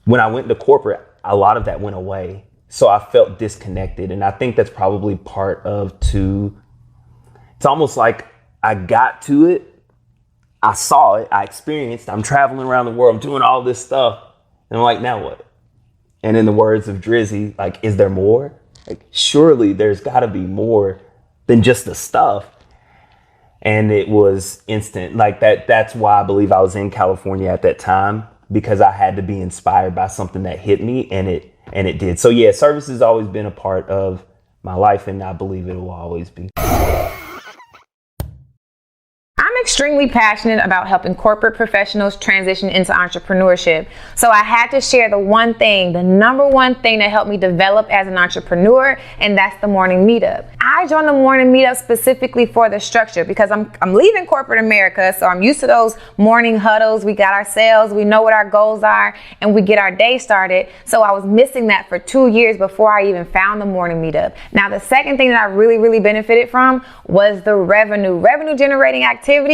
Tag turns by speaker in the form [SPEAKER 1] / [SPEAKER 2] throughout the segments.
[SPEAKER 1] when I went to corporate, a lot of that went away. So I felt disconnected. And I think that's probably part of it's almost like I got to it. I saw it. I experienced. I'm traveling around the world. I'm doing all this stuff. And I'm like, now what? And in the words of Drizzy, like, is there more? Like, surely there's got to be more than just the stuff. And it was instant. Like that's why I believe I was in California at that time, because I had to be inspired by something that hit me, and it did. So yeah, service has always been a part of my life, and I believe it will always be.
[SPEAKER 2] I'm extremely passionate about helping corporate professionals transition into entrepreneurship. So I had to share the number one thing that helped me develop as an entrepreneur, and that's the morning meetup. I joined the morning meetup specifically for the structure because I'm leaving corporate America, so I'm used to those morning huddles. We got our sales, we know what our goals are, and we get our day started. So I was missing that for 2 years before I even found the morning meetup. Now, the second thing that I really benefited from was the revenue. Revenue generating activities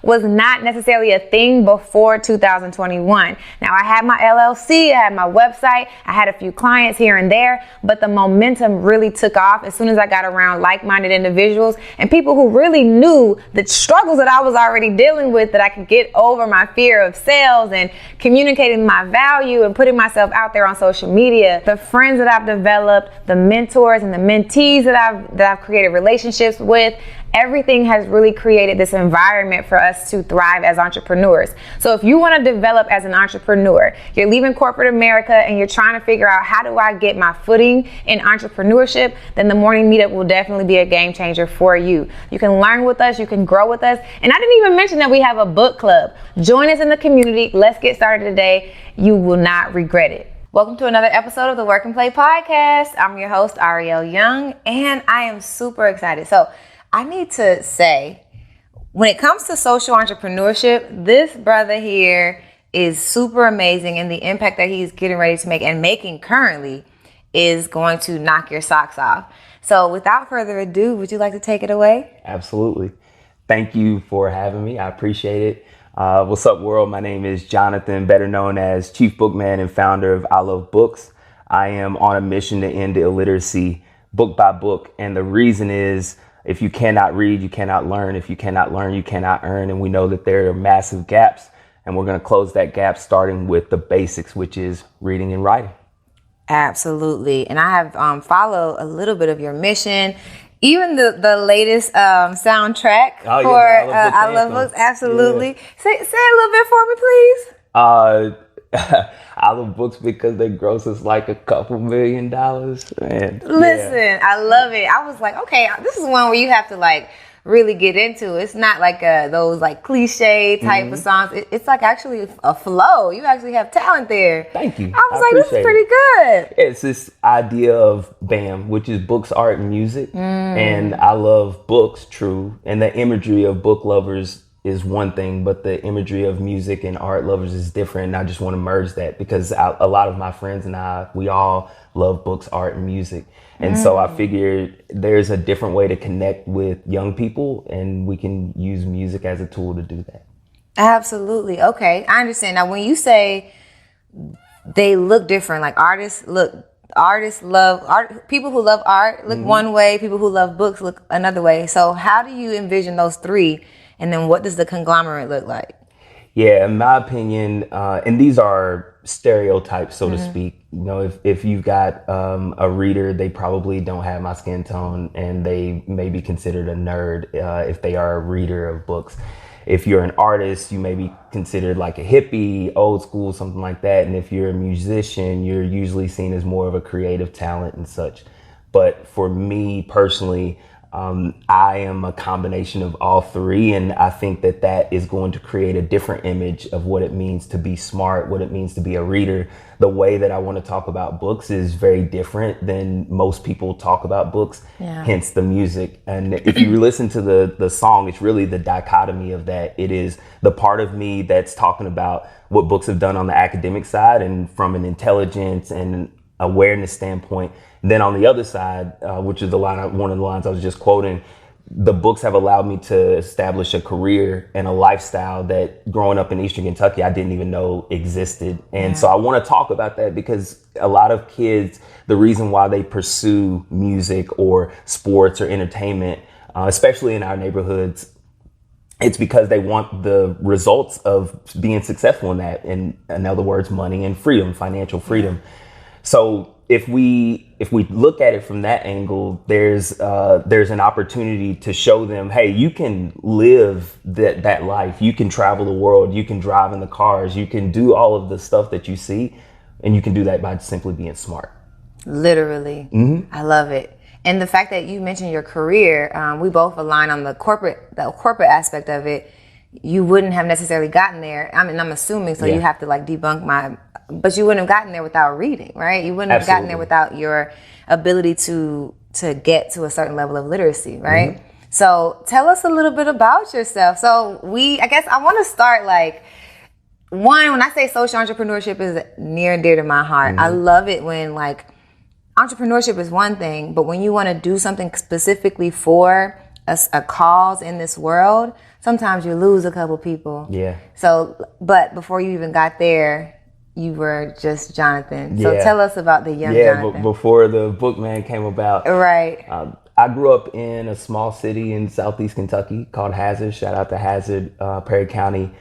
[SPEAKER 2] was not necessarily a thing before 2021. Now, I had my LLC, I had my website, I had a few clients here and there, but the momentum really took off as soon as I got around like-minded individuals and people who really knew the struggles that I was already dealing with, that I could get over my fear of sales and communicating my value and putting myself out there on social media. The friends that I've developed, the mentors and the mentees that I've created relationships with, everything has really created this environment for us to thrive as entrepreneurs. So if you want to develop as an entrepreneur, you're leaving corporate America and you're trying to figure out, how do I get my footing in entrepreneurship, then the morning meetup will definitely be a game changer for you. You can learn with us, you can grow with us. And I didn't even mention that we have a book club. Join us in the community. Let's get started today. You will not regret it. Welcome to another episode of the Work and Play podcast. I'm your host, Ariel Young, and I am super excited. So I need to say, when it comes to social entrepreneurship, this brother here is super amazing, and the impact that he's getting ready to make and making currently is going to knock your socks off. So without further ado, would you like to take it away?
[SPEAKER 1] Absolutely. Thank you for having me. I appreciate it. What's up, world? My name is Johnathan, better known as Chief Bookman and founder of I Love Books. I am on a mission to end illiteracy book by book. And the reason is, if you cannot read, you cannot learn. If you cannot learn, you cannot earn. And we know that there are massive gaps, and we're going to close that gap starting with the basics, which is reading and writing.
[SPEAKER 2] Absolutely. And I have followed a little bit of your mission, even the latest soundtrack for I Love Books. Absolutely. Yeah. Say a little bit for me, please.
[SPEAKER 1] I love books because they gross us like a couple $1 million. And
[SPEAKER 2] listen, yeah. I love it. I was like, okay, this is one where you have to like really get into. It's not like those like cliche type of songs. It's like actually a flow. You actually have talent there.
[SPEAKER 1] Thank you.
[SPEAKER 2] I was like, this is pretty good.
[SPEAKER 1] It's this idea of BAM, which is books, art, and music. And I love books, true. And the imagery of book lovers is one thing, but the imagery of music and art lovers is different. And I just want to merge that because a lot of my friends and we all love books, art, and music. And so I figured there's a different way to connect with young people, and we can use music as a tool to do that.
[SPEAKER 2] Absolutely. Okay, I understand. Now, when you say they look different, like artists love art, people who love art look one way, people who love books look another way. So how do you envision those three? And then what does the conglomerate look like?
[SPEAKER 1] Yeah, in my opinion, and these are stereotypes, so to speak. You know, if you've got a reader, they probably don't have my skin tone, and they may be considered a nerd if they are a reader of books. If you're an artist, you may be considered like a hippie, old school, something like that. And if you're a musician, you're usually seen as more of a creative talent and such. But for me personally, I am a combination of all three, and I think that is going to create a different image of what it means to be smart, what it means to be a reader. The way that I want to talk about books is very different than most people talk about books, hence the music. And if you listen to the song, it's really the dichotomy of that. It is the part of me that's talking about what books have done on the academic side and from an intelligence and awareness standpoint. Then on the other side, which is one of the lines I was just quoting, the books have allowed me to establish a career and a lifestyle that growing up in Eastern Kentucky, I didn't even know existed. And so I want to talk about that because a lot of kids, the reason why they pursue music or sports or entertainment, especially in our neighborhoods, it's because they want the results of being successful in that. In other words, money and freedom, financial freedom. So if we look at it from that angle, there's an opportunity to show them, hey, you can live that life. You can travel the world. You can drive in the cars. You can do all of the stuff that you see, and you can do that by simply being smart.
[SPEAKER 2] Literally. Mm-hmm. I love it. And the fact that you mentioned your career, we both align on the corporate aspect of it. You wouldn't have necessarily gotten there. I mean, I'm assuming, so you have to like debunk but you wouldn't have gotten there without reading, right? You wouldn't have gotten there without your ability to get to a certain level of literacy, right? Mm-hmm. So tell us a little bit about yourself. So I guess I want to start like, when I say social entrepreneurship is near and dear to my heart. Mm-hmm. I love it when like, entrepreneurship is one thing, but when you want to do something specifically for a cause in this world, sometimes you lose a couple people. Yeah. So, but before you even got there, you were just Johnathan. So tell us about the young Johnathan.
[SPEAKER 1] Yeah, before the Bookman came about.
[SPEAKER 2] Right.
[SPEAKER 1] I grew up in a small city in southeast Kentucky called Hazard. Shout out to Hazard, Perry County.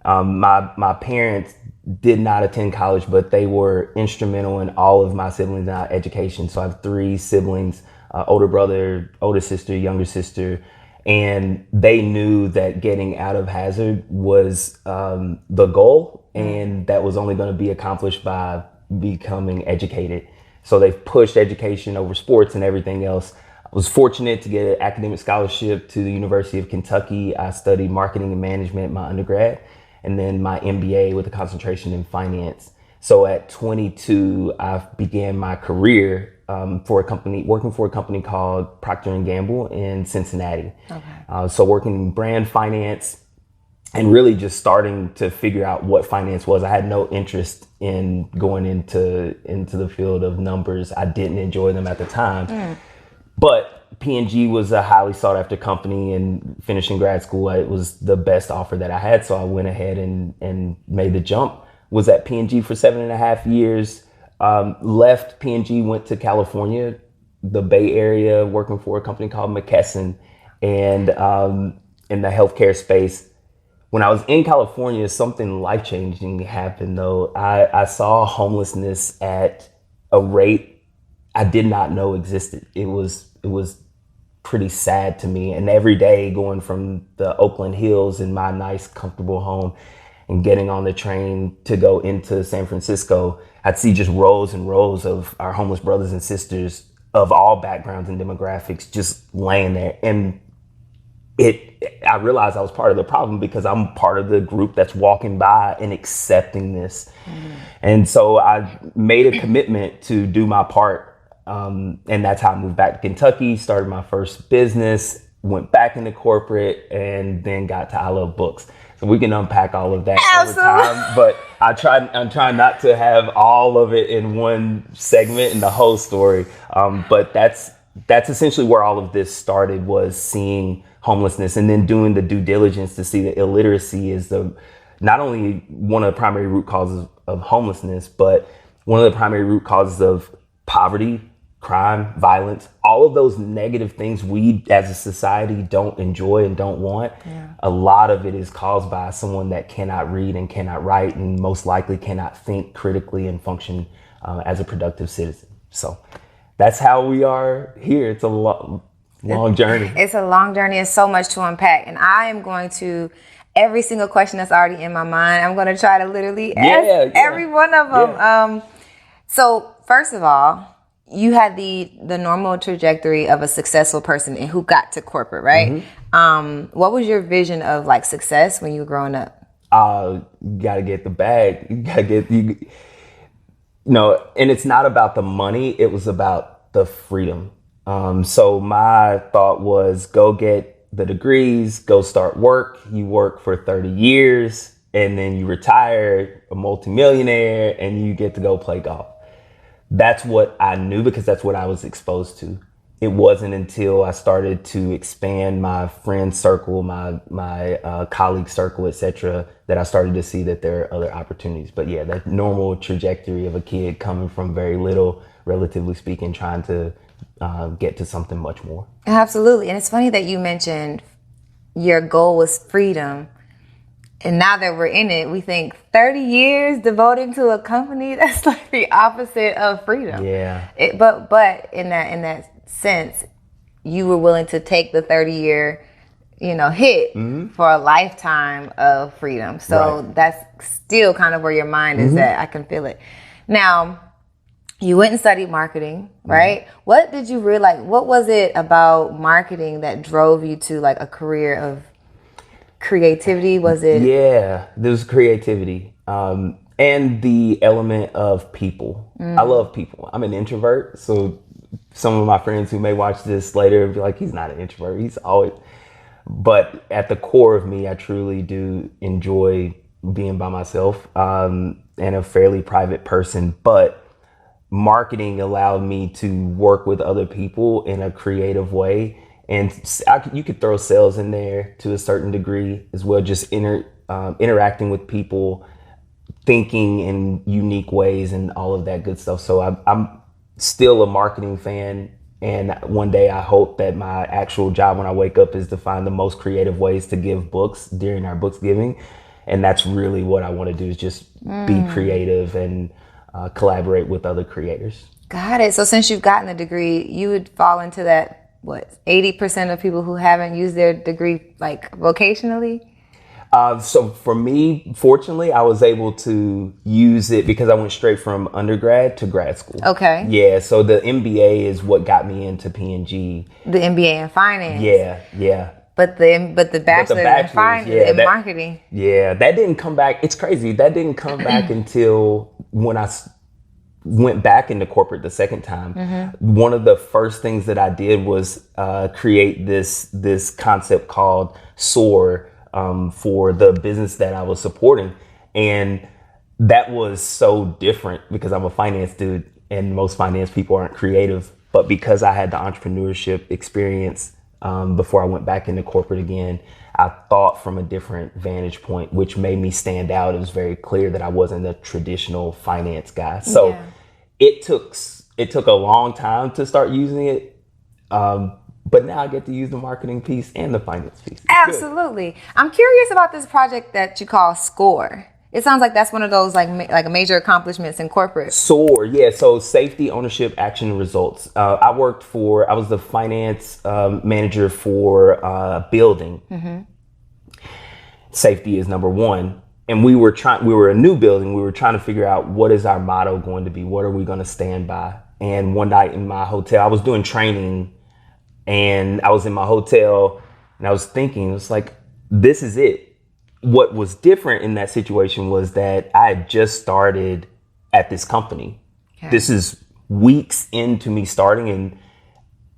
[SPEAKER 1] My parents did not attend college, but they were instrumental in all of my siblings' education. So I have 3 siblings, older brother, older sister, younger sister, and they knew that getting out of Hazard was the goal, and that was only going to be accomplished by becoming educated. So they've pushed education over sports and everything else. I was fortunate to get an academic scholarship to the University of Kentucky. I studied marketing and management my undergrad, and then my MBA with a concentration in finance. So at 22, I began my career working for a company called Procter & Gamble in Cincinnati. Okay. So working in brand finance and really just starting to figure out what finance was. I had no interest in going into the field of numbers. I didn't enjoy them at the time. But P&G was a highly sought after company, and finishing grad school, it was the best offer that I had. So I went ahead and made the jump. Was at P&G for 7.5 years. Left P&G, went to California, the Bay Area, working for a company called McKesson, and in the healthcare space. When I was in California, something life-changing happened though. I saw homelessness at a rate I did not know existed. It was pretty sad to me. And every day going from the Oakland Hills in my nice, comfortable home and getting on the train to go into San Francisco, I'd see just rows and rows of our homeless brothers and sisters of all backgrounds and demographics just laying there. And I realized I was part of the problem because I'm part of the group that's walking by and accepting this. Mm-hmm. And so I made a commitment to do my part. And that's how I moved back to Kentucky, started my first business, went back into corporate, and then got to I Love Books. So we can unpack all of that over time, but I'm trying not to have all of it in one segment and the whole story. But that's essentially where all of this started, was seeing homelessness and then doing the due diligence to see that illiteracy is not only one of the primary root causes of homelessness, but one of the primary root causes of poverty, crime, violence, all of those negative things we as a society don't enjoy and don't want. Yeah. A lot of it is caused by someone that cannot read and cannot write, and most likely cannot think critically and function as a productive citizen. So that's how we are here. It's a long journey.
[SPEAKER 2] It's a long journey. It's so much to unpack. And I am going to, every single question that's already in my mind, I'm going to try to literally ask every one of them. Yeah. So first of all, you had the normal trajectory of a successful person and who got to corporate, right? Mm-hmm. What was your vision of like success when you were growing up?
[SPEAKER 1] You gotta get the bag. You gotta get and it's not about the money. It was about the freedom. So my thought was, go get the degrees, go start work. You work for 30 years and then you retire a multimillionaire and you get to go play golf. That's what I knew because that's what I was exposed to. it wasn't until I started to expand my friend circle, my colleague circle, etc., that I started to see that there are other opportunities. But yeah, that normal trajectory of a kid coming from very little, relatively speaking, trying to get to something much more.
[SPEAKER 2] Absolutely. And it's funny that you mentioned your goal was freedom. And now that we're in it, we think 30 years devoting to a company, that's like the opposite of freedom.
[SPEAKER 1] Yeah.
[SPEAKER 2] But in that sense, you were willing to take the 30-year, hit for a lifetime of freedom. So that's still kind of where your mind is at. I can feel it. Now, you went and studied marketing, right? What did you realize? What was it about marketing that drove you to like a career of creativity? Was it?
[SPEAKER 1] Yeah, there's creativity and the element of people. I love people. I'm an introvert, so some of my friends who may watch this later be like, he's not an introvert. He's always. But at the core of me, I truly do enjoy being by myself and a fairly private person. But marketing allowed me to work with other people in a creative way. And you could throw sales in there to a certain degree as well, just interacting with people, thinking in unique ways and all of that good stuff. So I'm still a marketing fan. And one day I hope that my actual job when I wake up is to find the most creative ways to give books during our books giving. And that's really what I want to do, is just be creative and collaborate with other creators.
[SPEAKER 2] Got it. So since you've gotten the degree, you would fall into that, 80% of people who haven't used their degree like vocationally?
[SPEAKER 1] So for me, fortunately, I was able to use it because I went straight from undergrad to grad school.
[SPEAKER 2] Okay.
[SPEAKER 1] Yeah. So the MBA is what got me into P&G.
[SPEAKER 2] The MBA in finance.
[SPEAKER 1] Yeah.
[SPEAKER 2] But the bachelor's in finance, in marketing.
[SPEAKER 1] Yeah, that didn't come back. It's crazy. That didn't come back until when I went back into corporate the second time. One of the first things that I did was create this concept called SOAR for the business that I was supporting. And that was so different because I'm a finance dude and most finance people aren't creative. But because I had the entrepreneurship experience before I went back into corporate again, I thought from a different vantage point, which made me stand out. It was very clear that I wasn't a traditional finance guy. So it took a long time to start using it. But now I get to use the marketing piece and the finance piece.
[SPEAKER 2] Absolutely. I'm curious about this project that you call SCORE. It sounds like that's one of those like major accomplishments in corporate.
[SPEAKER 1] SOAR, yeah. So safety, ownership, action, results. I was the finance manager for a building. Safety is number one. And we were a new building. We were trying to figure out what is our motto going to be? What are we going to stand by? And one night in my hotel, I was doing training and I was in my hotel and I was thinking, it's like, this is it. What was different in that situation was that I had just started at this company. Okay. This is weeks into me starting, and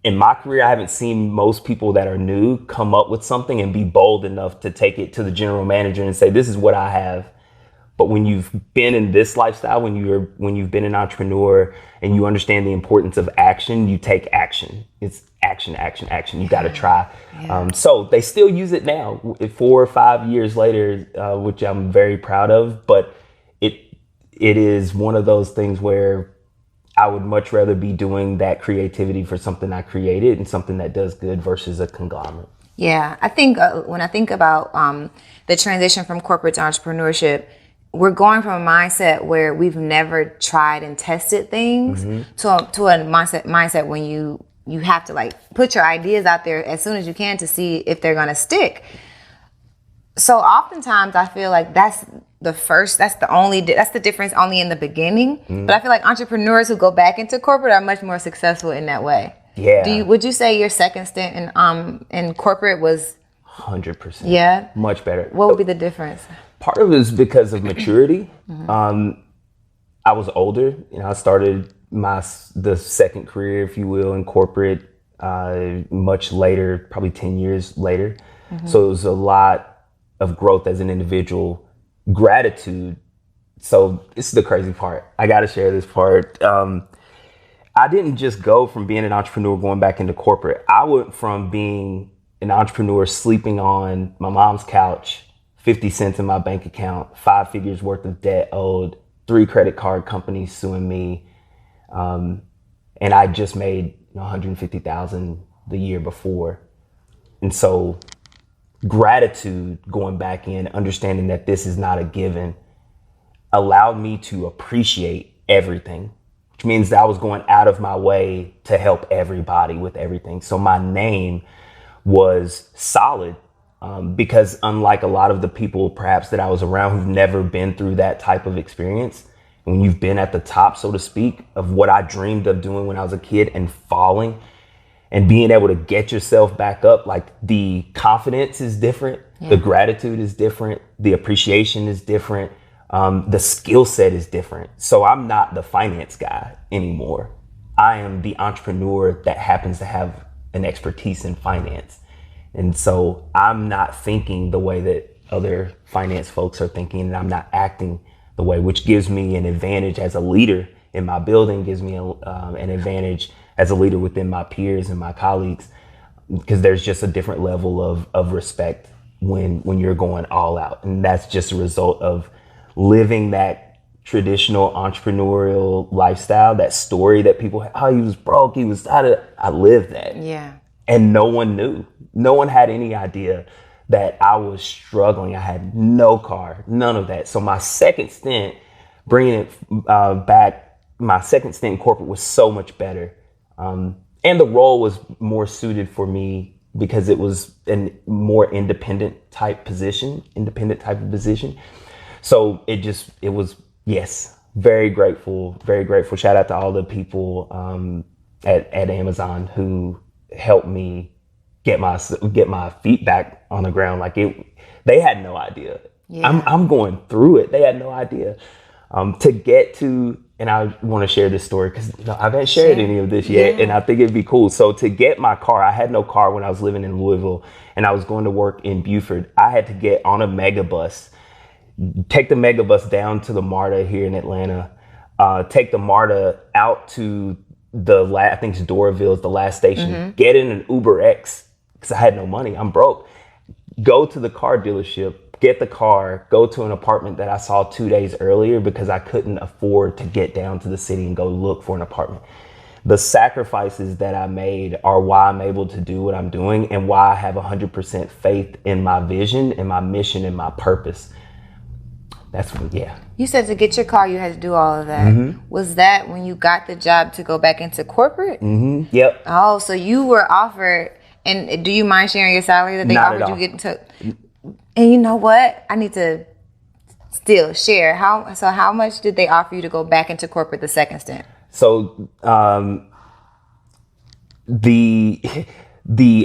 [SPEAKER 1] in my career, I haven't seen most people that are new come up with something and be bold enough to take it to the general manager and say, this is what I have. But when you've been in this lifestyle, when you've been an entrepreneur and you understand the importance of action, you take action. It's action. You got to try. Yeah. So they still use it now, 4 or 5 years later, which I'm very proud of. But it is one of those things where I would much rather be doing that creativity for something I created and something that does good versus a conglomerate.
[SPEAKER 2] Yeah, I think when I think about the transition from corporate to entrepreneurship, we're going from a mindset where we've never tried and tested things to a mindset when you have to like put your ideas out there as soon as you can to see if they're going to stick. So oftentimes I feel like that's the difference only in the beginning. But I feel like entrepreneurs who go back into corporate are much more successful in that way.
[SPEAKER 1] Yeah.
[SPEAKER 2] Would you say your second stint in corporate was
[SPEAKER 1] 100%?
[SPEAKER 2] Yeah.
[SPEAKER 1] Much better.
[SPEAKER 2] What would be the difference?
[SPEAKER 1] Part of it is because of maturity. I was older. I started the second career, if you will, in corporate much later, probably 10 years later. So it was a lot of growth as an individual, gratitude. So this is the crazy part. I got to share this part. I didn't just go from being an entrepreneur going back into corporate. I went from being an entrepreneur sleeping on my mom's couch, 50 cents in my bank account, 5 figures worth of debt owed, 3 credit card companies suing me. And I just made $150,000 the year before. And so gratitude going back in, understanding that this is not a given, allowed me to appreciate everything, which means that I was going out of my way to help everybody with everything. So my name was solid because unlike a lot of the people perhaps that I was around who've never been through that type of experience, when you've been at the top, so to speak, of what I dreamed of doing when I was a kid and falling and being able to get yourself back up, like the confidence is different, the gratitude is different, the appreciation is different, the skill set is different. So I'm not the finance guy anymore. I am the entrepreneur that happens to have an expertise in finance. And so I'm not thinking the way that other finance folks are thinking, and I'm not acting the way, which gives me an advantage as a leader in my building, gives me an advantage as a leader within my peers and my colleagues, because there's just a different level of respect when you're going all out. And that's just a result of living that traditional entrepreneurial lifestyle, that story that people, oh, he was broke, I lived that.
[SPEAKER 2] Yeah.
[SPEAKER 1] And no one knew. No one had any idea that I was struggling. I had no car, none of that. So my second stint, bringing it back, my second stint in corporate was so much better. And the role was more suited for me because it was a more independent type of position. So it was, yes, very grateful. Shout out to all the people at Amazon who helped me get my feet back on the ground. Like they had no idea. Yeah. I'm going through it. They had no idea. To get to, and I want to share this story because I haven't shared any of this yet, and I think it'd be cool. So to get my car, I had no car when I was living in Louisville, and I was going to work in Buford. I had to get on a megabus, take the megabus down to the MARTA here in Atlanta, take the MARTA out to I think it's Doraville's the last station, get in an Uber X because I had no money. I'm broke. Go to the car dealership, get the car, go to an apartment that I saw 2 days earlier because I couldn't afford to get down to the city and go look for an apartment. The sacrifices that I made are why I'm able to do what I'm doing and why I have 100% faith in my vision and my mission and my purpose. That's what, yeah.
[SPEAKER 2] You said to get your car, you had to do all of that. Mm-hmm. Was that when you got the job to go back into corporate?
[SPEAKER 1] Mm-hmm. Yep.
[SPEAKER 2] Oh, so you were offered, and do you mind sharing your salary that they offered you getting to? And you know what? I need to still share. How much did they offer you to go back into corporate the second stint? So
[SPEAKER 1] the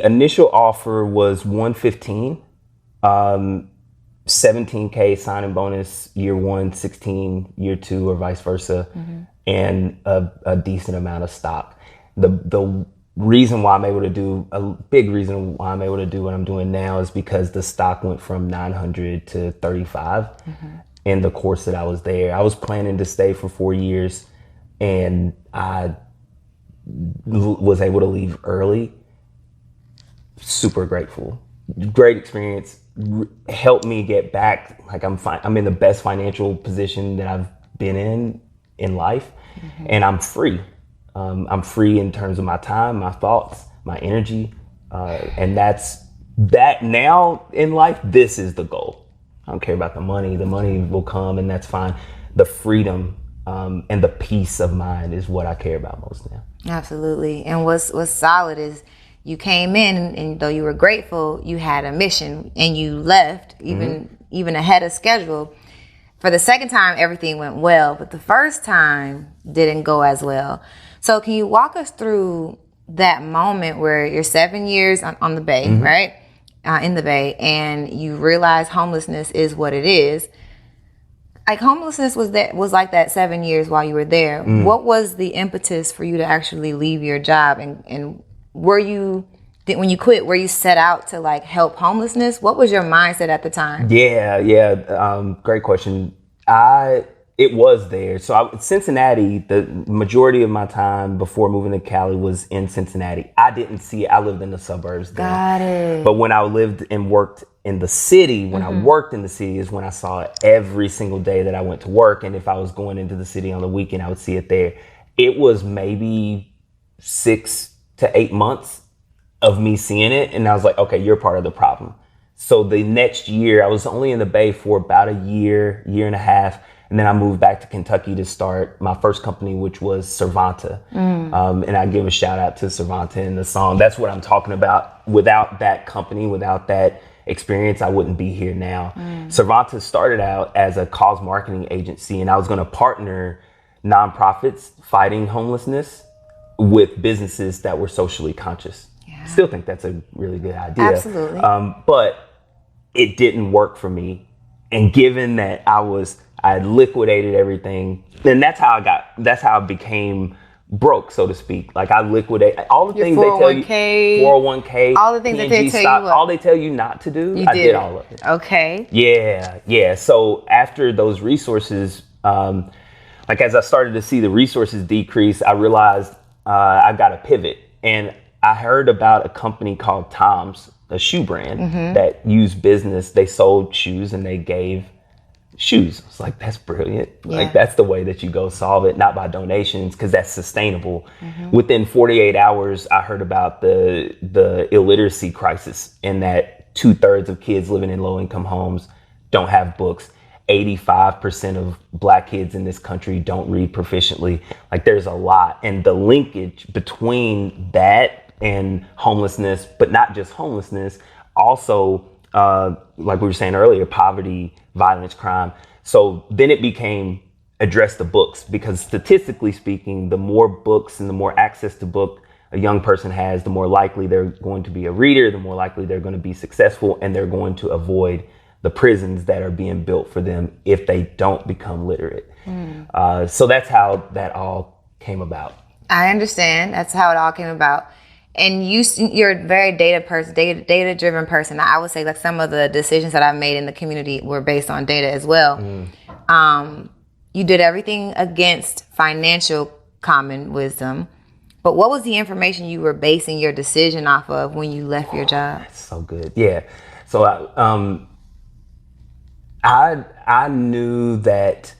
[SPEAKER 1] initial offer was $115. 17K signing bonus year 1, 16 year 2, or vice versa, and a decent amount of stock. The reason why I'm able to do, a big reason why I'm able to do what I'm doing now is because the stock went from 900 to 35 in the course that I was there. I was planning to stay for 4 years, and I was able to leave early. Super grateful. Great experience. Helped me get back. Like I'm in the best financial position that I've been in life, and I'm free. I'm free in terms of my time, my thoughts, my energy, and that's that. Now in life, this is the goal. I don't care about the money. The money will come, and that's fine. The freedom and the peace of mind is what I care about most now.
[SPEAKER 2] Absolutely. And what's solid is, you came in, and though you were grateful, you had a mission, and you left even ahead of schedule. For the second time, everything went well, but the first time didn't go as well. So can you walk us through that moment where you're 7 years on the Bay, right? In the Bay, and you realize homelessness is what it is. Like homelessness was like that 7 years while you were there. What was the impetus for you to actually leave your job, and when you quit, were you set out to like help homelessness? What was your mindset at the time?
[SPEAKER 1] Yeah. Great question. I it was there. So Cincinnati, the majority of my time before moving to Cali was in Cincinnati. I didn't see it. I lived in the suburbs there.
[SPEAKER 2] Got it.
[SPEAKER 1] But when I lived and worked in the city, when I worked in the city is when I saw it every single day that I went to work. And if I was going into the city on the weekend, I would see it there. It was maybe 6 to 8 months of me seeing it. And I was like, okay, you're part of the problem. So the next year, I was only in the Bay for about a year and a half. And then I moved back to Kentucky to start my first company, which was Servanta. And I give a shout out to Servanta in the song. That's what I'm talking about. Without that company, without that experience, I wouldn't be here now. Servanta started out as a cause marketing agency, and I was going to partner nonprofits fighting homelessness with businesses that were socially conscious. Still think that's a really good idea.
[SPEAKER 2] Absolutely.
[SPEAKER 1] But it didn't work for me. And given that I had liquidated everything, then that's how I became broke, so to speak. Like I liquidate all the things they tell you, 401k,
[SPEAKER 2] all the things that they tell you,
[SPEAKER 1] all they tell you not to do, I did all of it.
[SPEAKER 2] Okay.
[SPEAKER 1] Yeah. So after those resources, like as I started to see the resources decrease, I realized I got to pivot. And I heard about a company called Tom's, a shoe brand that used business. They sold shoes and they gave shoes. It's like, that's brilliant. Like that's the way that you go solve it, not by donations, because that's sustainable. Within 48 hours, I heard about the illiteracy crisis, and that 2/3 of kids living in low income homes don't have books. 85% of Black kids in this country don't read proficiently. Like there's a lot. And the linkage between that and homelessness, but not just homelessness, also, like we were saying earlier, poverty, violence, crime. So then it became address the books, because statistically speaking, the more books and the more access to book a young person has, the more likely they're going to be a reader, the more likely they're going to be successful, and they're going to avoid the prisons that are being built for them if they don't become literate. So that's how that all came about.
[SPEAKER 2] I understand. That's how it all came about. And you're a very data-driven person. I would say like some of the decisions that I've made in the community were based on data as well. You did everything against financial common wisdom. But what was the information you were basing your decision off of when you left your job?
[SPEAKER 1] That's so good. Yeah. So I knew that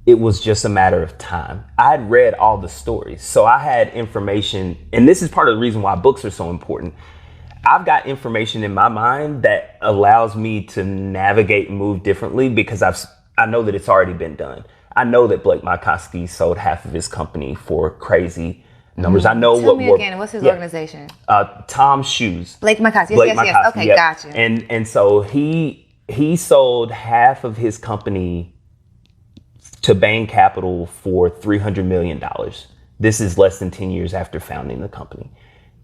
[SPEAKER 1] it was just a matter of time. I'd read all the stories, so I had information, and this is part of the reason why books are so important. I've got information in my mind that allows me to navigate and move differently, because I know that it's already been done. I know that Blake Mycoskie sold half of his company for crazy numbers. I know
[SPEAKER 2] Tell me again, what's his organization?
[SPEAKER 1] Tom's Shoes.
[SPEAKER 2] Blake Mycoskie. Yes. Okay, gotcha.
[SPEAKER 1] And so he sold half of his company to Bain Capital for $300 million. This is less than 10 years after founding the company.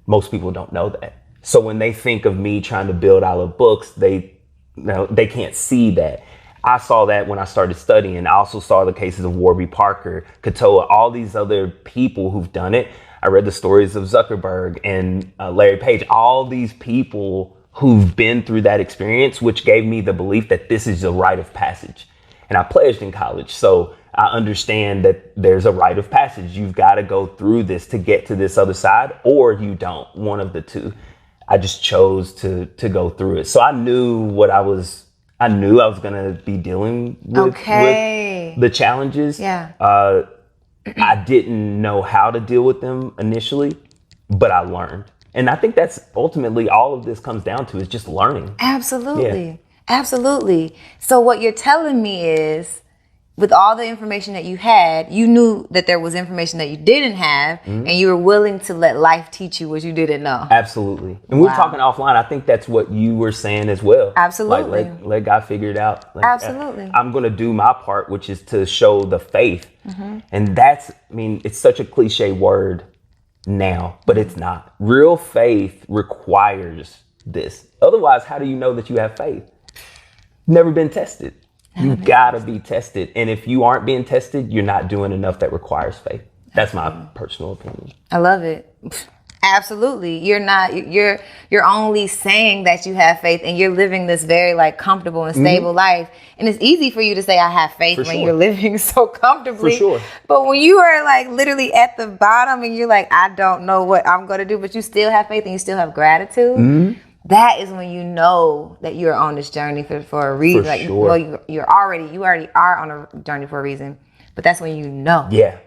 [SPEAKER 1] Most people don't know that. So when they think of me trying to build out of books, they can't see that. I saw that when I started studying. I also saw the cases of Warby Parker, Katoa, all these other people who've done it. I read the stories of Zuckerberg and Larry Page, all these people who've been through that experience, which gave me the belief that this is a rite of passage. And I pledged in college, so I understand that there's a rite of passage. You've got to go through this to get to this other side, or you don't, one of the two. I just chose to go through it. So I knew I was going to be dealing with the challenges.
[SPEAKER 2] Yeah.
[SPEAKER 1] I didn't know how to deal with them initially, but I learned. And I think that's ultimately all of this comes down to, is just learning.
[SPEAKER 2] Absolutely.
[SPEAKER 1] Yeah.
[SPEAKER 2] Absolutely. So what you're telling me is, with all the information that you had, you knew that there was information that you didn't have, and you were willing to let life teach you what you didn't know.
[SPEAKER 1] Absolutely. And we were talking offline. I think that's what you were saying as well.
[SPEAKER 2] Absolutely.
[SPEAKER 1] Like, let God figure it out. Like,
[SPEAKER 2] Absolutely.
[SPEAKER 1] I'm going to do my part, which is to show the faith. And it's such a cliche word now, but it's not. Real faith requires this. Otherwise, how do you know that you have faith? Never been tested. You gotta be tested. And if you aren't being tested, you're not doing enough that requires faith. That's my personal opinion.
[SPEAKER 2] I love it. Absolutely. You're only saying that you have faith, and you're living this very like comfortable and stable life. And it's easy for you to say I have faith when you're living so comfortably.
[SPEAKER 1] For sure.
[SPEAKER 2] But when you are like literally at the bottom and you're like, I don't know what I'm going to do, but you still have faith and you still have gratitude. That is when you know that you're on this journey for a reason.
[SPEAKER 1] For
[SPEAKER 2] like,
[SPEAKER 1] sure.
[SPEAKER 2] well, you already are on a journey for a reason. But that's when you know.
[SPEAKER 1] Yeah.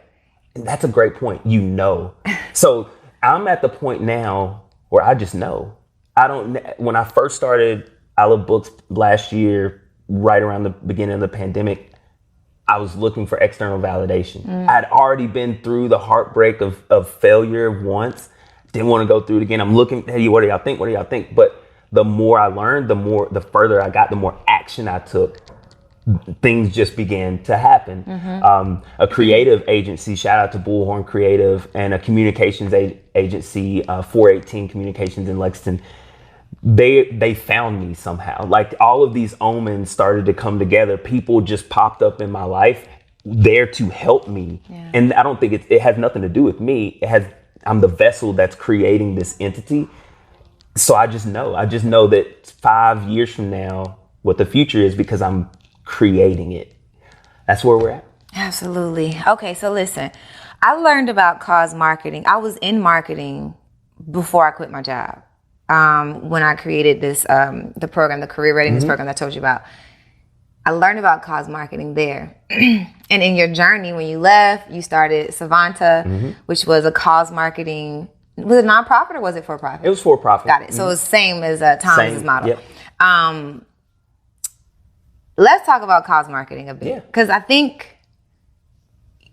[SPEAKER 1] And that's a great point. You know. So I'm at the point now where I just know. When I first started I Love Books last year, right around the beginning of the pandemic, I was looking for external validation. I'd already been through the heartbreak of failure once. Didn't want to go through it again. I'm looking, hey, what do y'all think? What do y'all think? But the more I learned, the further I got, the more action I took. Things just began to happen. A creative agency, shout out to Bullhorn Creative, and a communications agency, 418 Communications in Lexington, they found me somehow. Like all of these omens started to come together. People just popped up in my life there to help me. Yeah. And I don't think it has nothing to do with me. I'm the vessel that's creating this entity. So I just know that 5 years from now, what the future is, because I'm creating it. That's where we're at.
[SPEAKER 2] Absolutely. Okay, so listen, I learned about cause marketing. I was in marketing before I quit my job. When I created this, the program, the career readiness program that I told you about, I learned about cause marketing there. And in your journey, when you left, you started Savanta, which was a cause marketing. Was it nonprofit or was it for profit?
[SPEAKER 1] It was for profit.
[SPEAKER 2] Got it. So it was same as Thomas's model.
[SPEAKER 1] Yep.
[SPEAKER 2] Let's talk about cause marketing a bit, because I think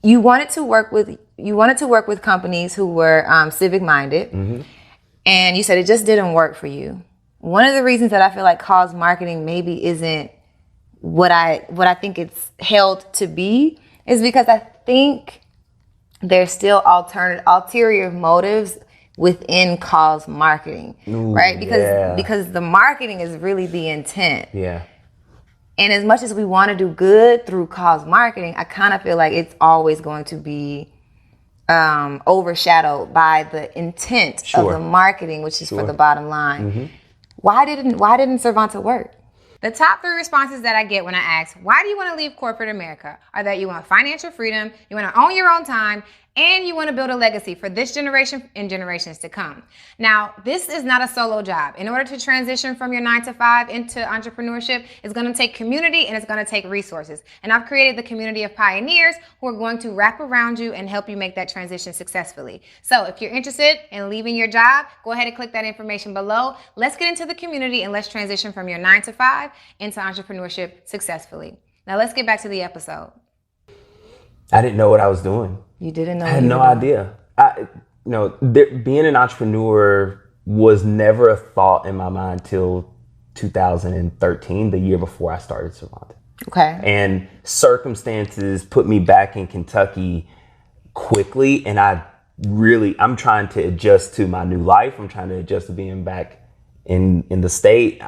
[SPEAKER 2] you wanted to work with companies who were civic minded, and you said it just didn't work for you. One of the reasons that I feel like cause marketing maybe isn't what I think it's held to be is because I think there's still ulterior motives within cause marketing, right? Because the marketing is really the intent. Yeah. And as much as we want to do good through cause marketing, I kind of feel like it's always going to be overshadowed by the intent of the marketing, which is for the bottom line. Why didn't Savanta work? The top 3 responses that I get when I ask, why do you want to leave corporate America, are that you want financial freedom, you want to own your own time, and you want to build a legacy for this generation and generations to come. Now, this is not a solo job. In order to transition from your 9-to-5 into entrepreneurship, it's going to take community and it's going to take resources. And I've created the community of pioneers who are going to wrap around you and help you make that transition successfully. So if you're interested in leaving your job, go ahead and click that information below. Let's get into the community and let's transition from your 9-to-5 into entrepreneurship successfully. Now let's get back to the episode.
[SPEAKER 1] I didn't know what I was doing.
[SPEAKER 2] You didn't know?
[SPEAKER 1] I had no idea. Being an entrepreneur was never a thought in my mind till 2013, the year before I started Savanta.
[SPEAKER 2] Okay.
[SPEAKER 1] And circumstances put me back in Kentucky quickly, and I'm trying to adjust to my new life. I'm trying to adjust to being back in the state.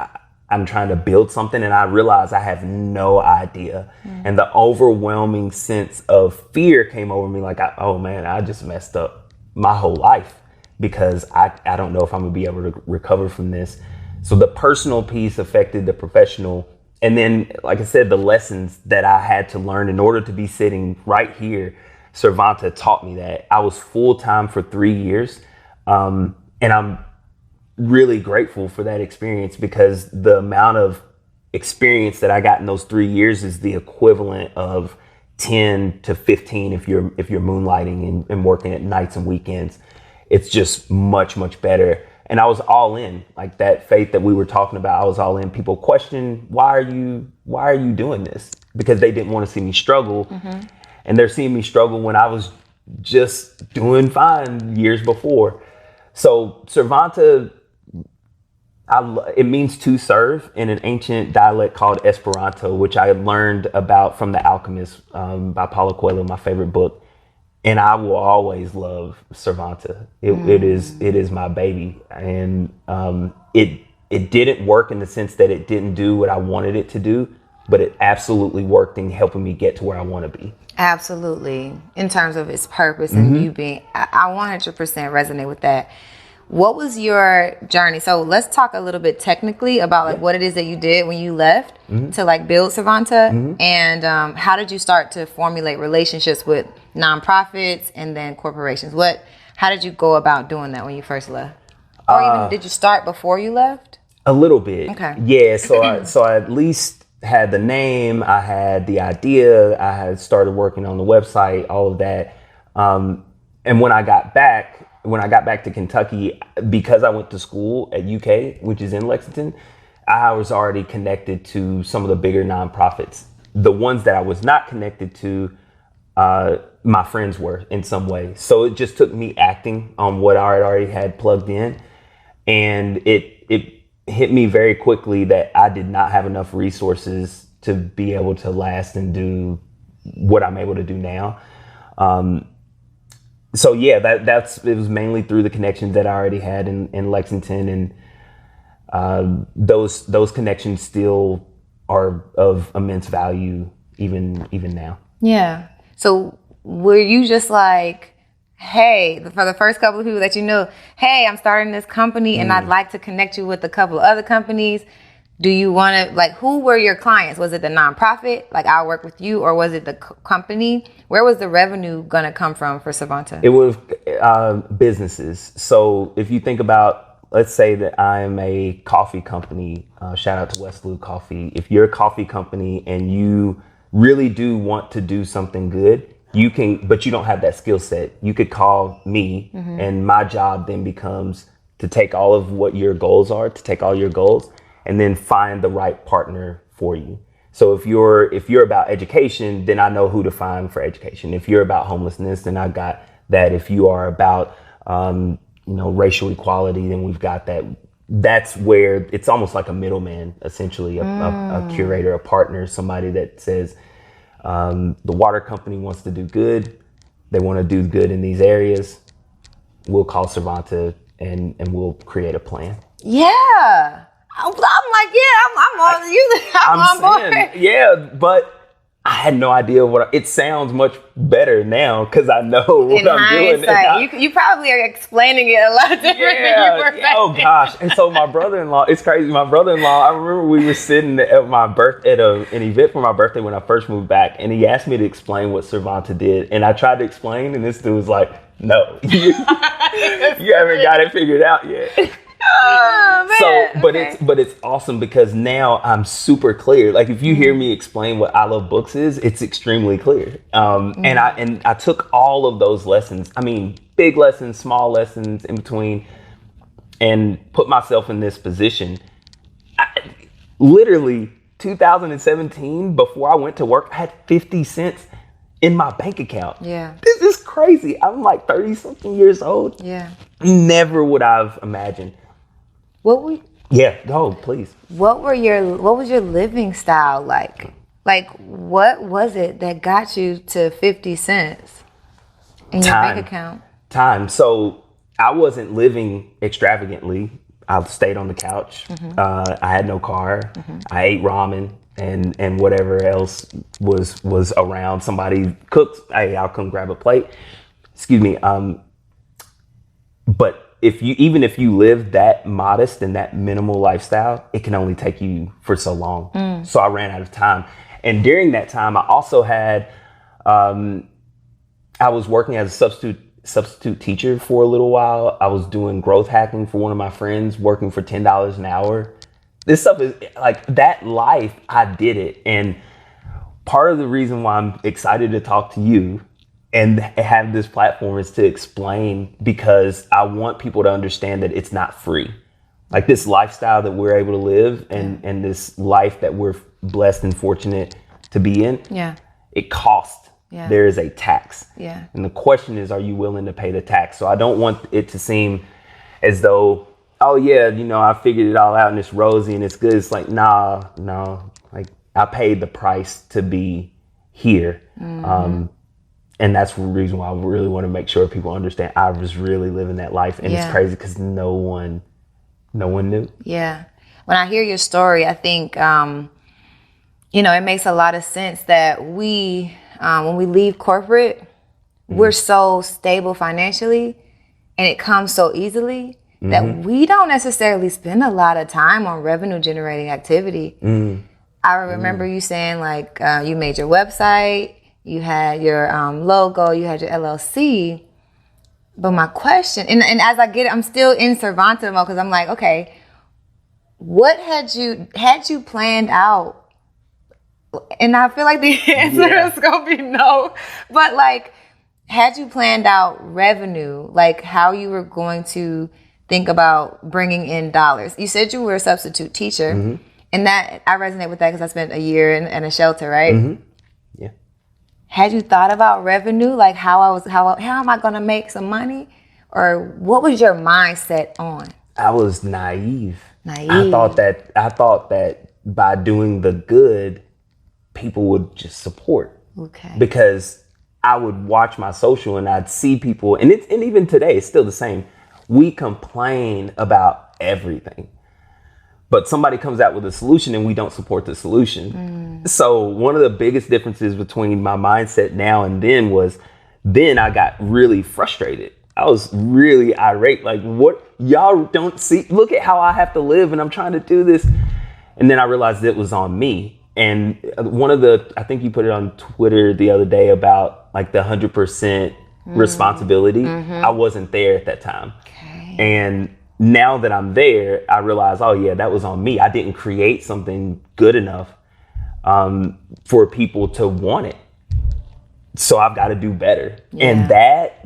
[SPEAKER 1] I'm trying to build something, and I realize I have no idea. And the overwhelming sense of fear came over me, like, oh man, I just messed up my whole life because I don't know if I'm gonna be able to recover from this. So the personal piece affected the professional. And then, like I said, the lessons that I had to learn in order to be sitting right here, Savanta taught me that. I was full-time for 3 years. And I'm really grateful for that experience, because the amount of experience that I got in those 3 years is the equivalent of 10 to 15 if you're moonlighting and working at nights and weekends. It's just much, much better. And I was all in, like that faith that we were talking about. I was all in. People question, why are you doing this? Because they didn't want to see me struggle. And they're seeing me struggle when I was just doing fine years before. So Savanta, it means to serve in an ancient dialect called Esperanto, which I learned about from The Alchemist by Paulo Coelho, my favorite book. And I will always love Savanta. It is my baby. And it didn't work in the sense that it didn't do what I wanted it to do, but it absolutely worked in helping me get to where I want to be.
[SPEAKER 2] Absolutely. In terms of its purpose and you being, I 100% resonate with that. What was your journey? So let's talk a little bit technically about like what it is that you did when you left to like build Savanta, and how did you start to formulate relationships with nonprofits and then corporations? How did you go about doing that when you first left? Or even did you start before you left?
[SPEAKER 1] A little bit.
[SPEAKER 2] Okay.
[SPEAKER 1] Yeah. So I at least had the name. I had the idea. I had started working on the website. All of that. And when I got back to Kentucky, because I went to school at UK, which is in Lexington, I was already connected to some of the bigger nonprofits. The ones that I was not connected to, my friends were in some way. So it just took me acting on what I already had plugged in. And it hit me very quickly that I did not have enough resources to be able to last and do what I'm able to do now. So yeah, it was mainly through the connections that I already had in Lexington, and those connections still are of immense value even now.
[SPEAKER 2] Yeah. So were you just like, hey, for the first couple of people that you know, hey, I'm starting this company and I'd like to connect you with a couple of other companies. Do you want to, like, who were your clients? Was it the nonprofit, like I'll work with you, or was it the company? Where was the revenue going to come from for Savanta?
[SPEAKER 1] It was businesses. So if you think about, let's say that I'm a coffee company, shout out to Westloo Coffee. If you're a coffee company and you really do want to do something good, you can, but you don't have that skill set. You could call me, and my job then becomes to take all of what your goals are, to take all your goals, and then find the right partner for you. So if you're about education, then I know who to find for education. If you're about homelessness, then I got that. If you are about racial equality, then we've got that. That's where it's almost like a middleman, essentially, a curator, a partner, somebody that says the water company wants to do good. They want to do good in these areas. We'll call Savanta and we'll create a plan.
[SPEAKER 2] Yeah. I'm like, yeah, I'm on you. I'm on board.
[SPEAKER 1] Yeah, but I had no idea it sounds much better now because I know what I'm doing.
[SPEAKER 2] You probably are explaining it a lot different than you were back
[SPEAKER 1] Oh gosh. And so my brother-in-law, it's crazy. My brother-in-law, I remember we were sitting at an event for my birthday when I first moved back, and he asked me to explain what Savanta did. And I tried to explain, and this dude was like, no, you haven't got it figured out yet.
[SPEAKER 2] Oh, man.
[SPEAKER 1] So, but it's awesome because now I'm super clear. Like if you hear me explain what I Love Books is, it's extremely clear. And I took all of those lessons. I mean, big lessons, small lessons in between, and put myself in this position. Literally 2017, before I went to work, I had 50 cents in my bank account.
[SPEAKER 2] Yeah.
[SPEAKER 1] This is crazy. I'm like 30 something years old.
[SPEAKER 2] Yeah.
[SPEAKER 1] Never would I've imagined. Yeah, go, please.
[SPEAKER 2] What was your living style like? Like, what was it that got you to 50 cents in your bank account?
[SPEAKER 1] Time. So I wasn't living extravagantly. I stayed on the couch. I had no car. I ate ramen and whatever else was around. Somebody cooked. Hey, I'll come grab a plate. Excuse me. But if you live that modest and that minimal lifestyle, it can only take you for so long. So I ran out of time. And during that time, I also had, I was working as a substitute teacher for a little while. I was doing growth hacking for one of my friends, working for $10 an hour. This stuff is like that life. I did it. And part of the reason why I'm excited to talk to you and have this platform is to explain, because I want people to understand that it's not free. Like this lifestyle that we're able to live and this life that we're blessed and fortunate to be in, it costs.
[SPEAKER 2] Yeah.
[SPEAKER 1] There is a tax.
[SPEAKER 2] Yeah.
[SPEAKER 1] And the question is, are you willing to pay the tax? So I don't want it to seem as though, oh yeah, I figured it all out and it's rosy and it's good. It's like, no. Like I paid the price to be here. And that's the reason why I really want to make sure people understand I was really living that life. And it's crazy because no one knew. Yeah.
[SPEAKER 2] When I hear your story, I think, it makes a lot of sense that when we leave corporate, we're so stable financially and it comes so easily that we don't necessarily spend a lot of time on revenue generating activity. I remember you saying like you made your website, you had your logo, you had your LLC. But my question, and as I get it, I'm still in Cervanta mode because I'm like, okay, what had you planned out? And I feel like the answer is going to be no. But like, had you planned out revenue, like how you were going to think about bringing in dollars? You said you were a substitute teacher, and that I resonate with that because I spent a year in a shelter, right?
[SPEAKER 1] Yeah.
[SPEAKER 2] Had you thought about revenue, like how am I going to make some money, or what was your mindset on?
[SPEAKER 1] I was naive. I thought that by doing the good, people would just support.
[SPEAKER 2] Okay.
[SPEAKER 1] Because I would watch my social and I'd see people, and even today it's still the same. We complain about everything, but somebody comes out with a solution and we don't support the solution. So one of the biggest differences between my mindset now and then was, then I got really frustrated. I was really irate. Like, what, y'all don't see? Look at how I have to live and I'm trying to do this. And then I realized it was on me. And I think you put it on Twitter the other day about like the 100% responsibility. I wasn't there at that time. Okay. And now that I'm there, I realize, oh yeah, that was on me. I didn't create something good enough for people to want it. So I've got to do better. Yeah. And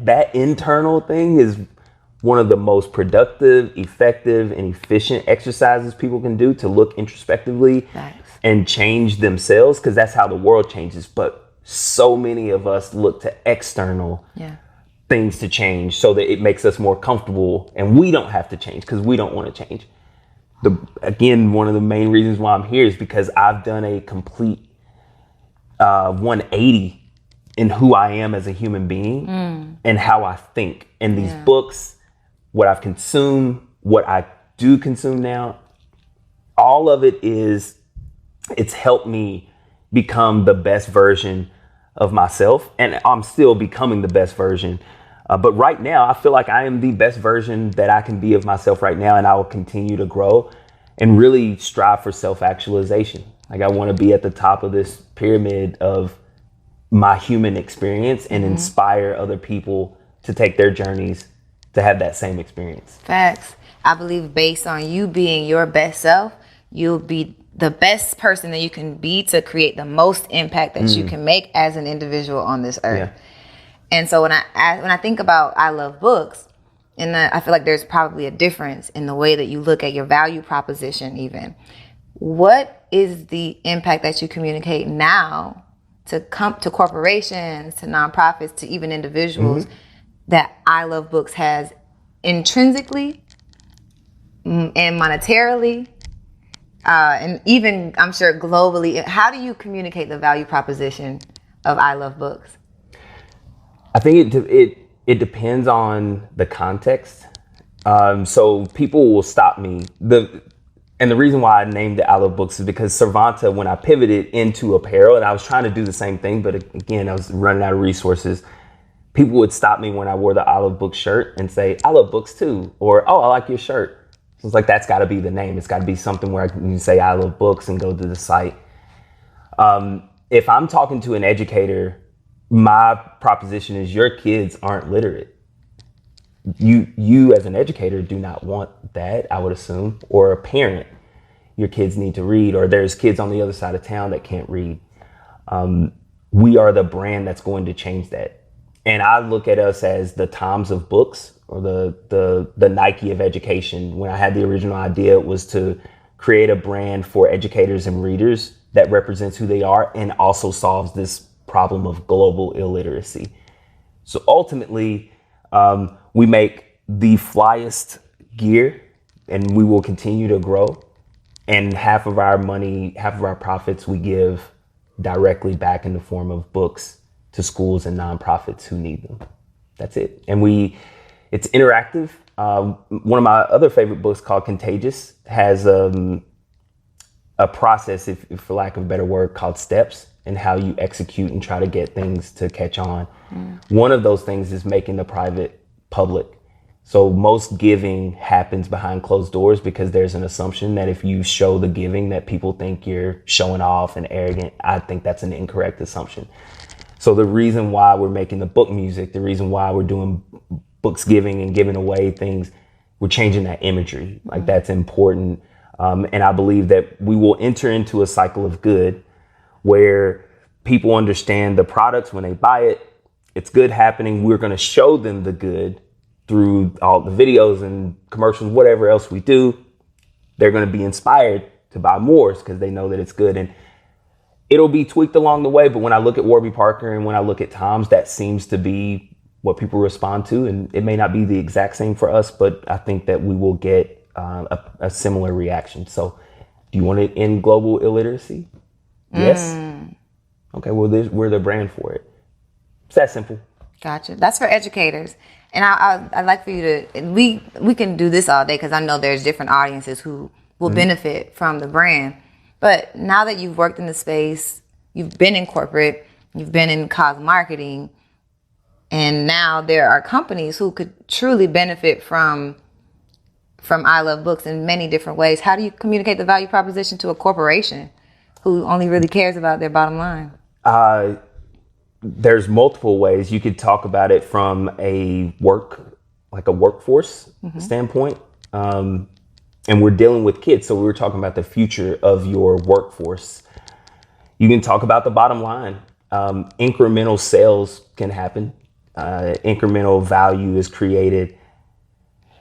[SPEAKER 1] that internal thing is one of the most productive, effective, and efficient exercises people can do to look introspectively and change themselves, because that's how the world changes. But so many of us look to external things to change so that it makes us more comfortable, and we don't have to change because we don't want to change. Again, one of the main reasons why I'm here is because I've done a complete 180 in who I am as a human being and how I think. And these books, what I've consumed, what I do consume now, all of it's helped me become the best version of myself. And I'm still becoming the best version. But right now, I feel like I am the best version that I can be of myself right now. And I will continue to grow and really strive for self-actualization. Like, I want to be at the top of this pyramid of my human experience and inspire other people to take their journeys to have that same experience.
[SPEAKER 2] Facts. I believe based on you being your best self, you'll be the best person that you can be to create the most impact that you can make as an individual on this earth. Yeah. And so when I think about I love books, and I feel like there's probably a difference in the way that you look at your value proposition even. What is the impact that you communicate now to corporations, to nonprofits, to even individuals that I Love Books has intrinsically and monetarily, and even, I'm sure, globally? How do you communicate the value proposition of I Love Books?
[SPEAKER 1] I think it depends on the context. So people will stop me. And the reason why I named it I Love Books is because Cervanta, when I pivoted into apparel, and I was trying to do the same thing, but again, I was running out of resources. People would stop me when I wore the I Love Books shirt and say, I love books too. Or, oh, I like your shirt. So it's like, that's got to be the name. It's got to be something where I can say I love books and go to the site. If I'm talking to an educator, my proposition is your kids aren't literate. You as an educator do not want that, I would assume, or a parent. Your kids need to read, or there's kids on the other side of town that can't read. We are the brand that's going to change that. And I look at us as the Toms of books, or the Nike of education. When I had the original idea, it was to create a brand for educators and readers that represents who they are and also solves this problem of global illiteracy. So ultimately, we make the flyest gear, and we will continue to grow. And half of our money, half of our profits, we give directly back in the form of books to schools and nonprofits who need them. That's it. And it's interactive. One of my other favorite books, called Contagious, has a process, if for lack of a better word, called steps, and how you execute and try to get things to catch on. One of those things is making the private public. So most giving happens behind closed doors because there's an assumption that if you show the giving that people think you're showing off and arrogant. I think that's an incorrect assumption. So the reason why we're making the book music, the reason why we're doing books giving and giving away things, we're changing that imagery. Like that's important. And I believe that we will enter into a cycle of good where people understand the products when they buy it. It's good happening. We're going to show them the good through all the videos and commercials, whatever else we do. They're going to be inspired to buy more because they know that it's good. And it'll be tweaked along the way. But when I look at Warby Parker and when I look at Tom's, that seems to be what people respond to. And it may not be the exact same for us, but I think that we will get a similar reaction. So do you want to end global illiteracy? Yes. Okay, well, we're the brand for it. It's that simple.
[SPEAKER 2] Gotcha. That's for educators. And I'd like for you to, we can do this all day because I know there's different audiences who will benefit from the brand. But now that you've worked in the space, you've been in corporate, you've been in cause marketing, and now there are companies who could truly benefit from I Love Books in many different ways. How do you communicate the value proposition to a corporation who only really cares about their bottom line?
[SPEAKER 1] There's multiple ways. You could talk about it from a workforce standpoint. And we're dealing with kids. So we were talking about the future of your workforce. You can talk about the bottom line. Incremental sales can happen. Incremental value is created.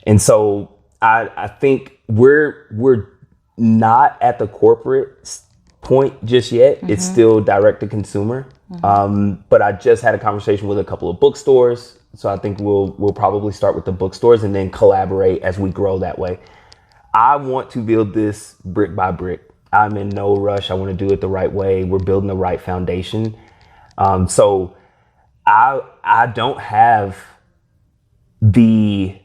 [SPEAKER 1] And so I think we're not at the corporate point just yet. It's still direct to consumer. But I just had a conversation with a couple of bookstores. So I think we'll probably start with the bookstores and then collaborate as we grow that way. I want to build this brick by brick. I'm in no rush. I want to do it the right way. We're building the right foundation. So I don't have the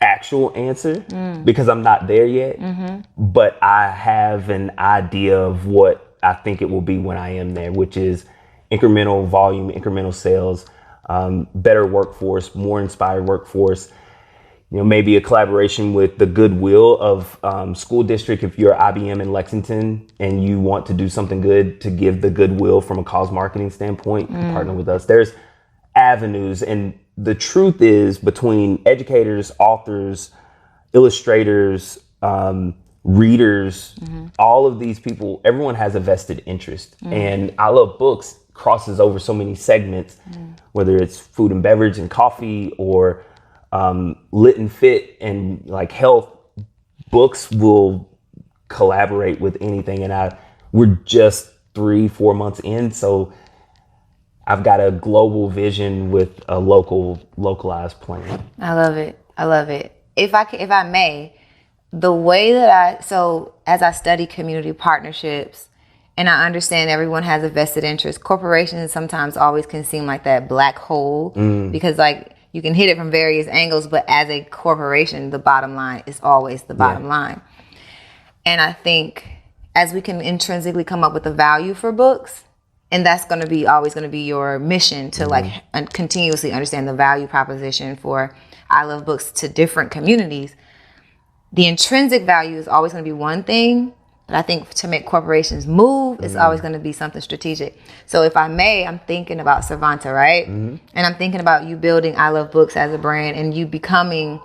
[SPEAKER 1] actual answer because I'm not there yet. But I have an idea of what I think it will be when I am there, which is incremental volume, incremental sales, better workforce, more inspired workforce. Maybe a collaboration with the goodwill of school district. If you're IBM in Lexington and you want to do something good to give the goodwill from a cause marketing standpoint, partner with us. There's avenues. And the truth is between educators, authors, illustrators, readers, all of these people, everyone has a vested interest. And I Love Books crosses over so many segments, whether it's food and beverage and coffee or lit and fit and like health. Books will collaborate with anything. And we're just 3-4 months in. So I've got a global vision with a localized plan.
[SPEAKER 2] I love it. I love it. If I may, the way that as I study community partnerships and I understand everyone has a vested interest, corporations sometimes always can seem like that black hole because like you can hit it from various angles, but as a corporation, the bottom line is always the bottom line. And I think as we can intrinsically come up with a value for books, and that's going to be always going to be your mission to like continuously understand the value proposition for I Love Books to different communities. The intrinsic value is always going to be one thing, but I think to make corporations move, it's always going to be something strategic. So if I may, I'm thinking about Cervanta, right? And I'm thinking about you building I Love Books as a brand and you becoming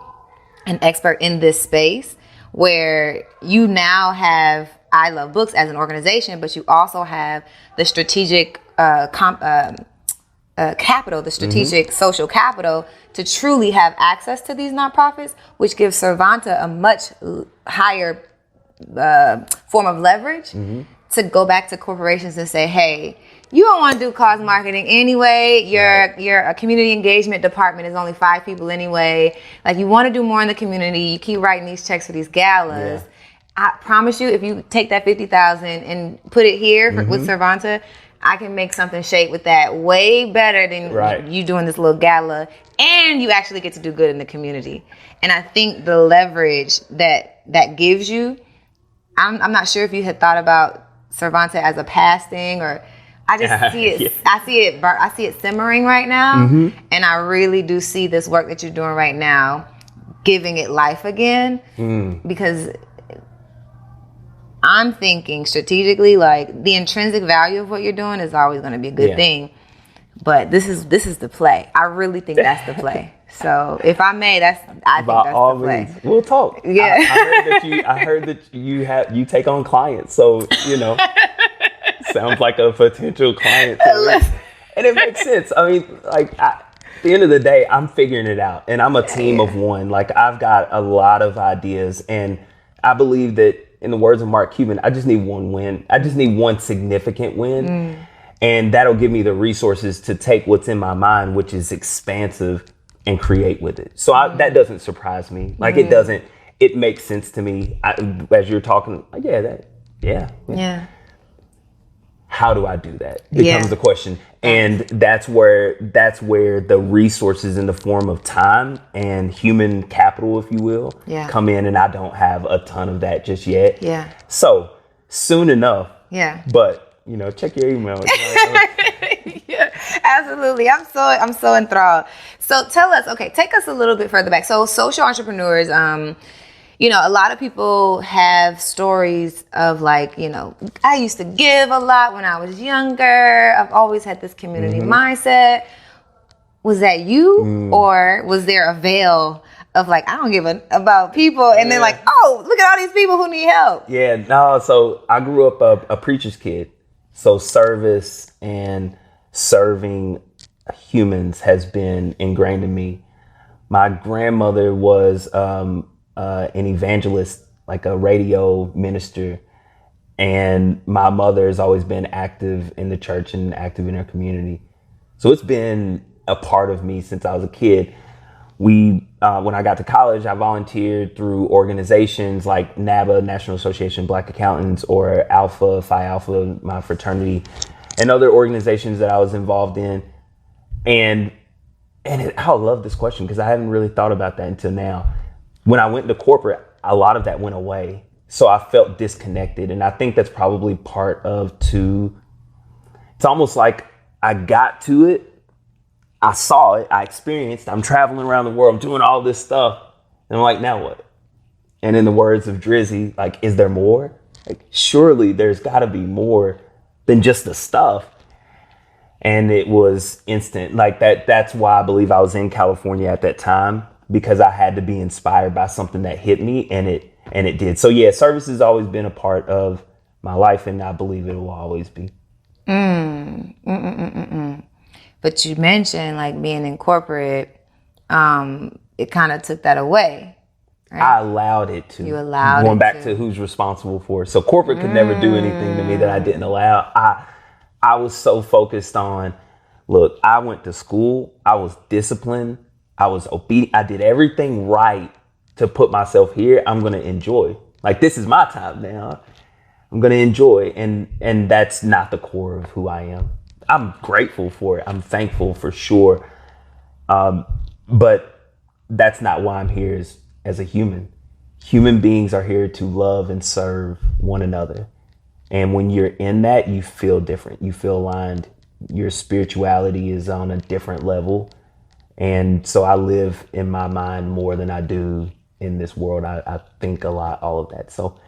[SPEAKER 2] an expert in this space where you now have I Love Books as an organization, but you also have the strategic capital, the strategic social capital to truly have access to these nonprofits, which gives Cervanta a much higher form of leverage to go back to corporations and say, hey, you don't want to do cause marketing anyway. Your community engagement department is only 5 people anyway. Like you want to do more in the community. You keep writing these checks for these galas. Yeah. I promise you, if you take that $50,000 and put it here with Cervanta, I can make something shake with that way better than you doing this little gala, and you actually get to do good in the community. And I think the leverage that gives you, I'm not sure if you had thought about Cervanta as a past thing, or I just see it. I see it simmering right now, and I really do see this work that you're doing right now giving it life again. Because I'm thinking strategically, like the intrinsic value of what you're doing is always going to be a good thing. But this is the play. I really think that's the play. So if I may, I think that's the play.
[SPEAKER 1] Means, we'll talk.
[SPEAKER 2] Yeah.
[SPEAKER 1] I heard that you take on clients. So, sounds like a potential client. And it makes sense. I mean, like at the end of the day, I'm figuring it out, and I'm a team of one. Like I've got a lot of ideas, and I believe that, in the words of Mark Cuban, I just need one win. I just need one significant win. And that'll give me the resources to take what's in my mind, which is expansive, and create with it. So that doesn't surprise me. Like it doesn't, it makes sense to me. As you're talking, like, yeah. How do I do that? Becomes the question. And that's where the resources in the form of time and human capital, if you will, come in. And I don't have a ton of that just yet. Yeah. So soon enough. Yeah. But check your email.
[SPEAKER 2] Yeah, absolutely. I'm so enthralled. So tell us, take us a little bit further back. So social entrepreneurs, a lot of people have stories of like, I used to give a lot when I was younger. I've always had this community mindset. Was that you? Or was there a veil of like, I don't give about people, and then like, oh, look at all these people who need help?
[SPEAKER 1] Yeah, no, so I grew up a preacher's kid. So service and serving humans has been ingrained in me. My grandmother was an evangelist, like a radio minister. And my mother has always been active in the church and active in her community. So it's been a part of me since I was a kid. When I got to college, I volunteered through organizations like NABA, National Association of Black Accountants, or Alpha, Phi Alpha, my fraternity, and other organizations that I was involved in. And I love this question because I haven't really thought about that until now. When I went to corporate, a lot of that went away. So I felt disconnected. And I think that's probably part of it's almost like I got to it. I saw it, I experienced, I'm traveling around the world, I'm doing all this stuff. And I'm like, now what? And in the words of Drizzy, like, is there more? Like, surely there's gotta be more than just the stuff. And it was instant. Like that's why I believe I was in California at that time, because I had to be inspired by something that hit me, and it did. So yeah, service has always been a part of my life, and I believe it will always be.
[SPEAKER 2] But you mentioned like being in corporate, it kind of took that away. Right?
[SPEAKER 1] I allowed it to.
[SPEAKER 2] You allowed it
[SPEAKER 1] Going back to who's responsible for it. So corporate could never do anything to me that I didn't allow. I was so focused on, look, I went to school. I was disciplined. I was obedient. I did everything right to put myself here. I'm going to enjoy. Like, this is my time now. I'm going to enjoy. And that's not the core of who I am. I'm grateful for it. I'm thankful for sure. But that's not why I'm here as a human. Human beings are here to love and serve one another. And when you're in that, you feel different. You feel aligned. Your spirituality is on a different level. And so I live in my mind more than I do in this world. I think a lot, all of that. So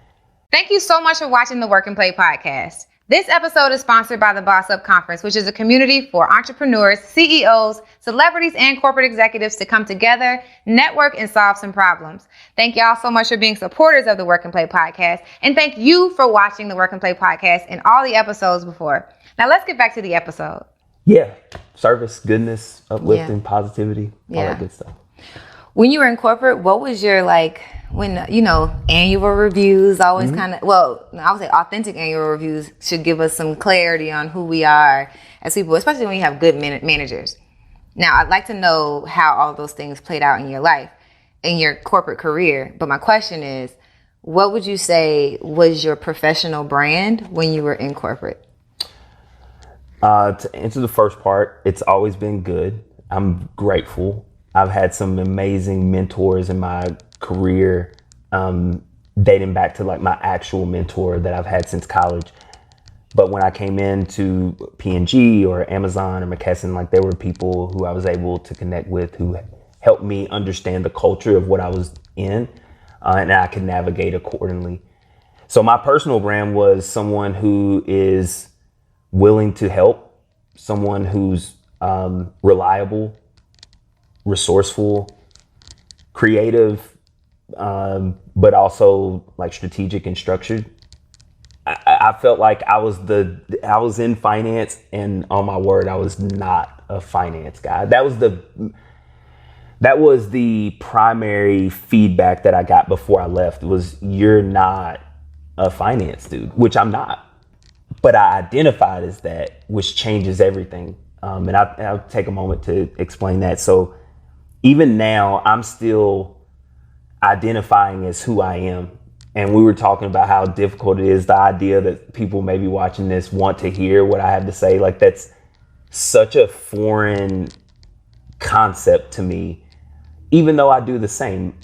[SPEAKER 2] thank you so much for watching the Work and Play podcast. This episode is sponsored by the Boss Up Conference, which is a community for entrepreneurs, CEOs, celebrities, and corporate executives to come together, network, and solve some problems. Thank y'all so much for being supporters of the Work and Play podcast. And thank you for watching the Work and Play podcast and all the episodes before. Now let's get back to the episode.
[SPEAKER 1] Yeah. Service, goodness, uplifting, positivity, all that good stuff.
[SPEAKER 2] When you were in corporate, what was your annual reviews always kind of, I would say authentic annual reviews should give us some clarity on who we are as people, especially when you have good managers. Now, I'd like to know how all those things played out in your life, in your corporate career. But my question is, what would you say was your professional brand when you were in corporate?
[SPEAKER 1] To answer the first part, it's always been good. I'm grateful. I've had some amazing mentors in my career, dating back to like my actual mentor that I've had since college. But when I came into P&G or Amazon or McKesson, like there were people who I was able to connect with who helped me understand the culture of what I was in, and I could navigate accordingly. So my personal brand was someone who is willing to help, someone who's reliable, resourceful, creative, but also like strategic and structured. I felt like I was in finance, and on my word, I was not a finance guy. That was the primary feedback that I got before I left, was you're not a finance dude, which I'm not. But I identified as that, which changes everything. And I'll take a moment to explain that. So even now, I'm still identifying as who I am. And we were talking about how difficult it is, the idea that people maybe watching this want to hear what I have to say. Like, that's such a foreign concept to me, even though I do the same.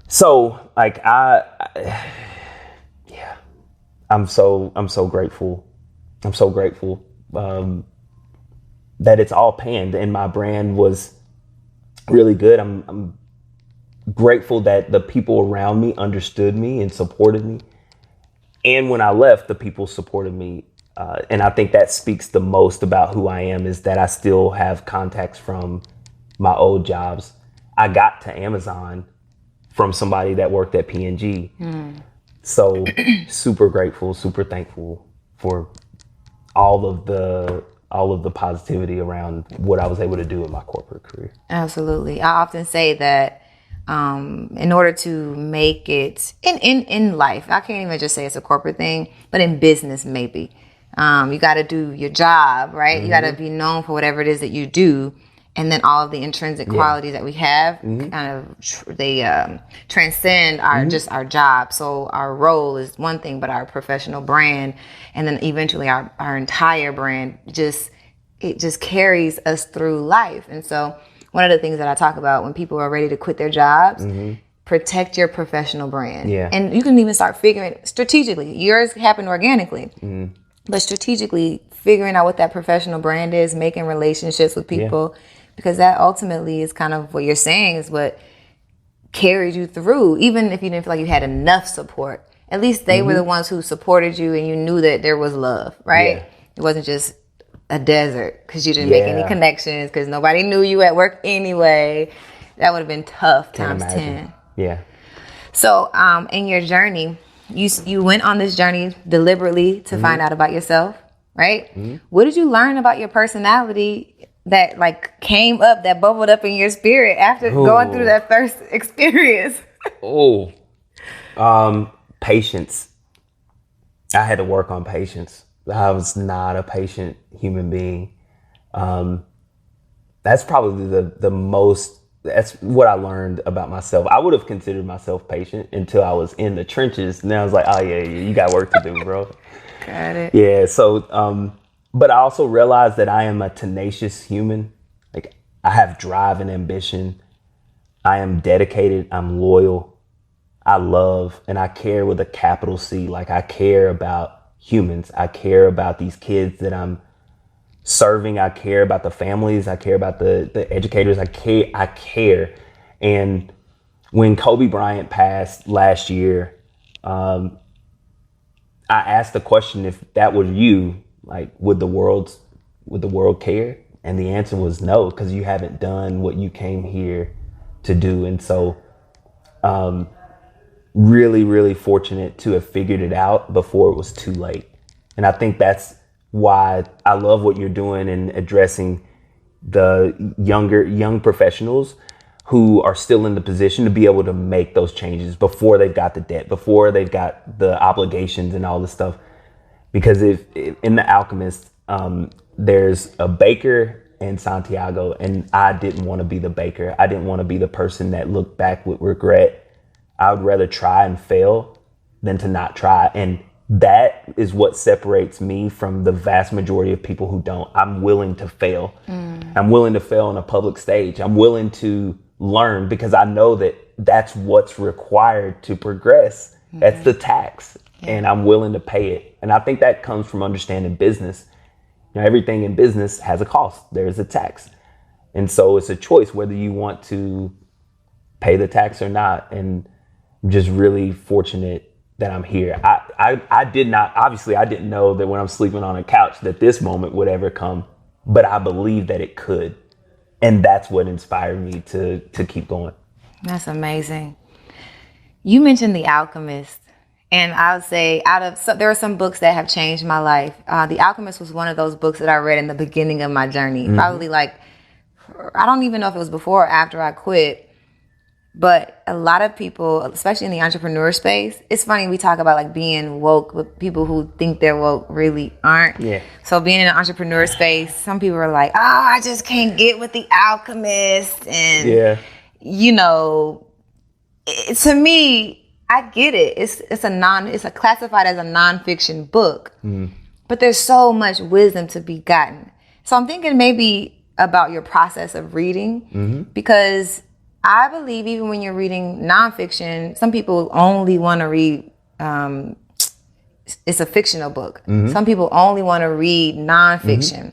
[SPEAKER 1] So like I'm so grateful. I'm so grateful that it's all panned and my brand was really good. I'm grateful that the people around me understood me and supported me. And when I left, the people supported me. And I think that speaks the most about who I am, is that I still have contacts from my old jobs. I got to Amazon from somebody that worked at P&G. So super grateful, super thankful for all of the positivity around what I was able to do in my corporate career.
[SPEAKER 2] Absolutely. I often say that in order to make it in life, I can't even just say it's a corporate thing, but in business maybe, you got to do your job, right? Mm-hmm. You got to be known for whatever it is that you do. And then all of the intrinsic qualities that we have, kind of, they transcend just our job. So our role is one thing, but our professional brand, and then eventually our entire brand, it just carries us through life. And so one of the things that I talk about when people are ready to quit their jobs, protect your professional brand. Yeah. And you can even start figuring strategically. Yours happened organically, but strategically figuring out what that professional brand is, making relationships with people. Yeah. Because that ultimately is kind of what you're saying is what carried you through. Even if you didn't feel like you had enough support, at least they were the ones who supported you and you knew that there was love, right? Yeah. It wasn't just a desert because you didn't make any connections, because nobody knew you at work anyway. That would have been tough times 10.
[SPEAKER 1] Yeah.
[SPEAKER 2] So in your journey, you went on this journey deliberately to find out about yourself, right? What did you learn about your personality that like came up, that bubbled up in your spirit after going through that first experience?
[SPEAKER 1] Patience. I had to work on patience. I was not a patient human being. That's probably that's what I learned about myself. I would have considered myself patient until I was in the trenches. And then I was like, oh yeah, you got work to do, bro.
[SPEAKER 2] Got it.
[SPEAKER 1] Yeah. So, but I also realized that I am a tenacious human. Like, I have drive and ambition. I am dedicated. I'm loyal. I love and I care with a capital C. Like, I care about humans. I care about these kids that I'm serving. I care about the families. I care about the educators. I care. And when Kobe Bryant passed last year, I asked the question, if that was you, like, would the world care? And the answer was no, because you haven't done what you came here to do. And so really, really fortunate to have figured it out before it was too late. And I think that's why I love what you're doing in addressing the young professionals who are still in the position to be able to make those changes before they've got the debt, before they've got the obligations and all this stuff. Because if in the Alchemist, there's a baker and Santiago, and I didn't want to be the baker. I didn't want to be the person that looked back with regret. I would rather try and fail than to not try. And that is what separates me from the vast majority of people who don't. I'm willing to fail. I'm willing to fail on a public stage. I'm willing to learn because I know that that's what's required to progress. That's the tax. And I'm willing to pay it. And I think that comes from understanding business. You know, everything in business has a cost. There's a tax. And so it's a choice whether you want to pay the tax or not. And I'm just really fortunate that I'm here. I didn't know that when I'm sleeping on a couch that this moment would ever come, but I believe that it could. And that's what inspired me to keep going.
[SPEAKER 2] That's amazing. You mentioned The Alchemist. And I would say there are some books that have changed my life. The Alchemist was one of those books that I read in the beginning of my journey. Mm-hmm. Probably I don't even know if it was before or after I quit. But a lot of people, especially in the entrepreneur space, it's funny, we talk about being woke, but people who think they're woke really aren't. Yeah. So being in the entrepreneur space, some people are like, I just can't get with The Alchemist. And, to me, I get it. It's classified as a nonfiction book, but there's so much wisdom to be gotten. So I'm thinking maybe about your process of reading, because I believe even when you're reading nonfiction, some people only want to read, it's a fictional book. Mm-hmm. Some people only want to read nonfiction.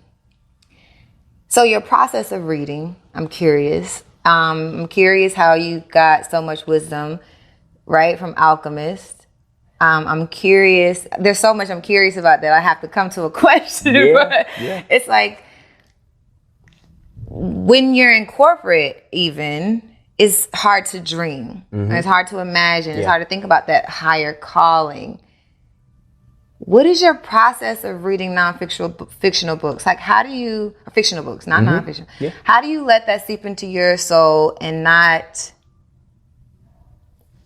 [SPEAKER 2] So your process of reading, I'm curious. I'm curious how you got so much wisdom, right, from Alchemist. I'm curious. There's so much I'm curious about that I have to come to a question. It's like when you're in corporate even, it's hard to dream. It's hard to imagine. It's hard to think about that higher calling. What is your process of reading fictional books? How do you, fictional books, not nonfiction. Yeah. How do you let that seep into your soul and not,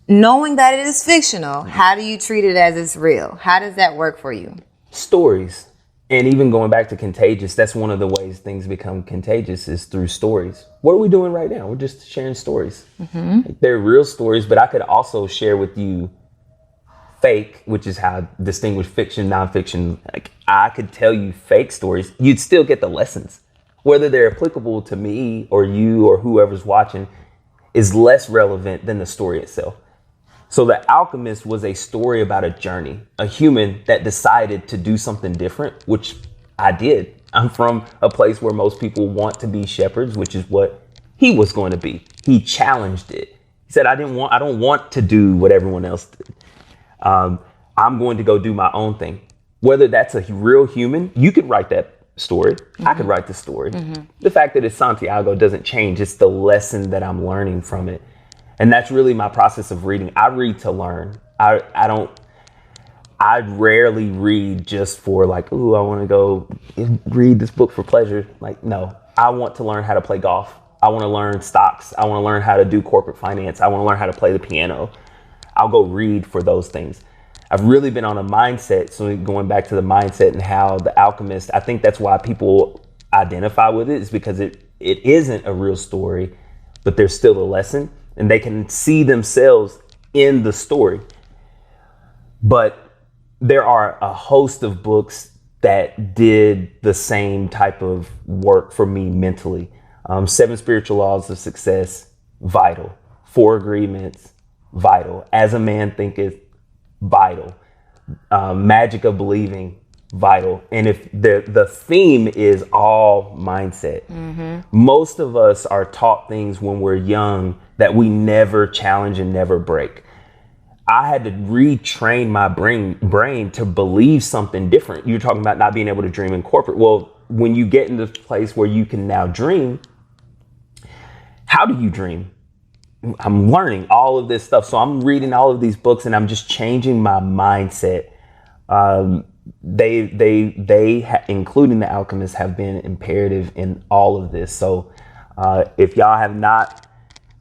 [SPEAKER 2] knowing that it is fictional, how do you treat it as it's real? How does that work for you?
[SPEAKER 1] Stories. And even going back to contagious, that's one of the ways things become contagious is through stories. What are we doing right now? We're just sharing stories. They're real stories, but I could also share with you fake, which is how I distinguish fiction, nonfiction. I could tell you fake stories. You'd still get the lessons. Whether they're applicable to me or you or whoever's watching is less relevant than the story itself. So The Alchemist was a story about a journey, a human that decided to do something different, which I did. I'm from a place where most people want to be shepherds, which is what he was going to be. He challenged it. He said, I don't want to do what everyone else did. I'm going to go do my own thing. Whether that's a real human, you could write that story. I could write the story. The fact that it's Santiago doesn't change. It's the lesson that I'm learning from it. And that's really my process of reading. I read to learn. I rarely read just for I want to go read this book for pleasure. No, I want to learn how to play golf. I want to learn stocks. I want to learn how to do corporate finance. I want to learn how to play the piano. I'll go read for those things. I've really been on a mindset. So going back to the mindset and how The Alchemist, I think that's why people identify with it, is because it isn't a real story, but there's still a lesson. And they can see themselves in the story. But there are a host of books that did the same type of work for me mentally. 7 Spiritual Laws of Success, vital. 4 Agreements, vital. As a Man Thinketh, vital. Magic of Believing, vital. And if the theme is all mindset. Most of us are taught things when we're young that we never challenge and never break. I had to retrain my brain to believe something different. You're talking about not being able to dream in corporate. Well, when you get into the place where you can now dream, how do you dream? I'm learning all of this stuff. So I'm reading all of these books and I'm just changing my mindset. Including The Alchemist, have been imperative in all of this. So if y'all have not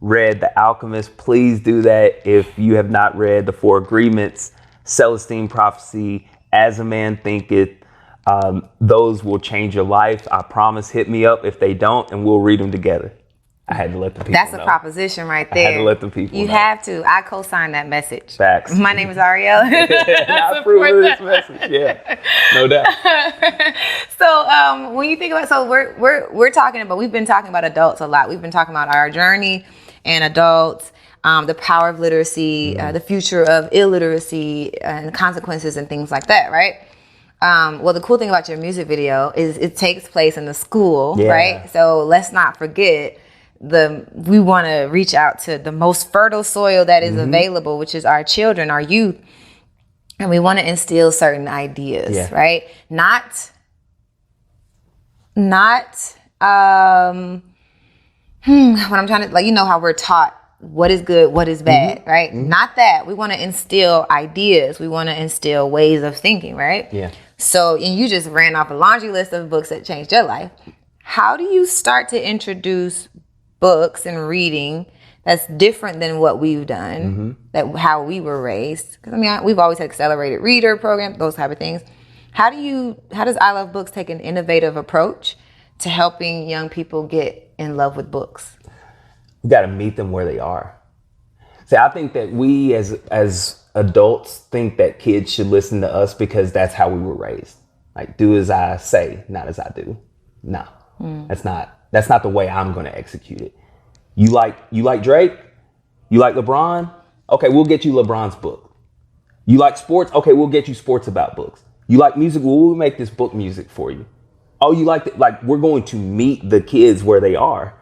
[SPEAKER 1] read The Alchemist, please do that. If you have not read the 4 Agreements, Celestine Prophecy, As a Man Thinketh, those will change your life. I promise. Hit me up if they don't, and we'll read them together. I had to let the people know.
[SPEAKER 2] That's a proposition right there.
[SPEAKER 1] I had to let the people know.
[SPEAKER 2] You have to. I co-sign that message.
[SPEAKER 1] Facts.
[SPEAKER 2] My name is Ariel.
[SPEAKER 1] I approve of this message. Yeah, no doubt.
[SPEAKER 2] So when you think about, we're talking about, we've been talking about adults a lot. We've been talking about our journey and adults, the power of literacy, the future of illiteracy, and consequences and things like that, right? Well, the cool thing about your music video is it takes place in the school,
[SPEAKER 1] Yeah.
[SPEAKER 2] right? So let's not forget we want to reach out to the most fertile soil that is available, which is our children, our youth. And we want to instill certain ideas, right? Not what I'm trying to, like, you know how we're taught what is good, what is bad, right? Not that. We want to instill ideas. We want to instill ways of thinking, right?
[SPEAKER 1] Yeah.
[SPEAKER 2] So, and you just ran off a laundry list of books that changed your life. How do you start to introduce books and reading that's different than what we've done, that how we were raised? Because I mean, we've always had accelerated reader programs, those type of things. How does I Love Books take an innovative approach to helping young people get in love with books?
[SPEAKER 1] We got to meet them where they are. See, I think that we as adults think that kids should listen to us because that's how we were raised. Like, do as I say, not as I do. No, that's not the way I'm going to execute it. You like Drake? You like LeBron? Okay, we'll get you LeBron's book. You like sports? Okay, we'll get you sports about books. You like music? Well, we'll make this book music for you. Oh, you like we're going to meet the kids where they are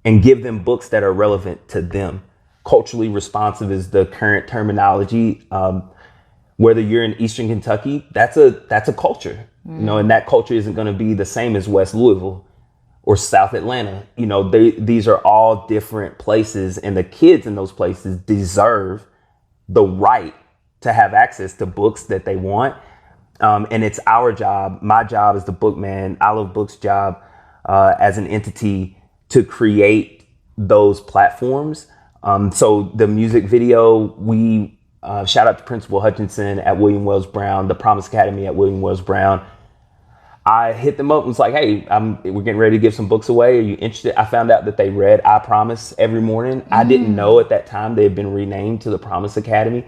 [SPEAKER 1] and give them books that are relevant to them. Culturally responsive is the current terminology. Whether you're in Eastern Kentucky, that's a culture, and that culture isn't going to be the same as West Louisville or South Atlanta. These are all different places, and the kids in those places deserve the right to have access to books that they want. And it's our job, my job as the Bookman, I Love Books job as an entity to create those platforms. So the music video, we shout out to Principal Hutchinson at William Wells Brown, the Promise Academy at William Wells Brown. I hit them up and was like, hey, we're getting ready to give some books away. Are you interested? I found out that they read I Promise every morning. I didn't know at that time they had been renamed to the Promise Academy.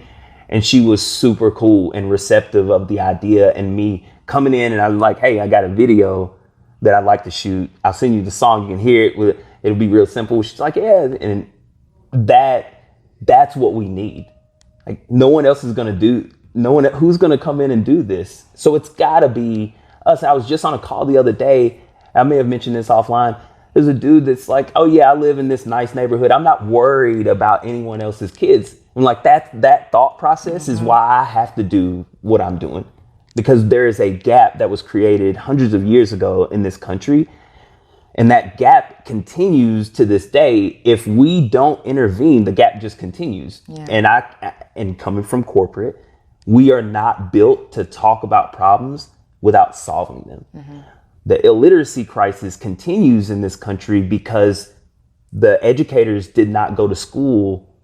[SPEAKER 1] And she was super cool and receptive of the idea and me coming in, and I'm like, hey, I got a video that I'd like to shoot. I'll send you the song. You can hear it. It'll be real simple. She's like, yeah. And that's what we need. Like, no one else is going to do, who's going to come in and do this. So it's got to be us. I was just on a call the other day. I may have mentioned this offline. There's a dude that's like, oh yeah, I live in this nice neighborhood. I'm not worried about anyone else's kids. And like that thought process is why I have to do what I'm doing, because there is a gap that was created hundreds of years ago in this country. And that gap continues to this day. If we don't intervene, the gap just continues. Yeah. And coming from corporate, we are not built to talk about problems without solving them. The illiteracy crisis continues in this country because the educators did not go to school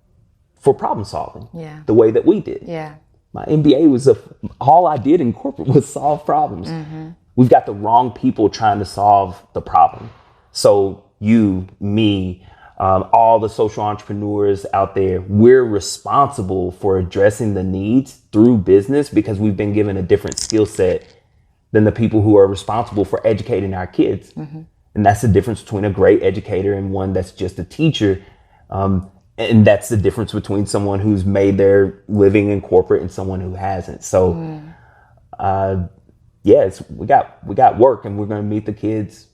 [SPEAKER 1] for problem solving the way that we did. Yeah. My MBA was all I did in corporate was solve problems. We've got the wrong people trying to solve the problem. So you, me, all the social entrepreneurs out there, we're responsible for addressing the needs through business because we've been given a different skill set than the people who are responsible for educating our kids. And that's the difference between a great educator and one that's just a teacher. And that's the difference between someone who's made their living in corporate and someone who hasn't. So, we got work, and we're going to meet the kids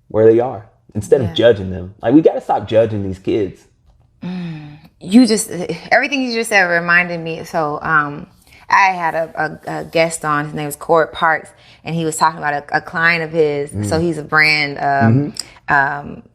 [SPEAKER 1] where they are instead of judging them. Like, we got to stop judging these kids.
[SPEAKER 2] Everything you just said reminded me. So, I had a guest on. His name was Court Parks, and he was talking about a client of his. So he's a brand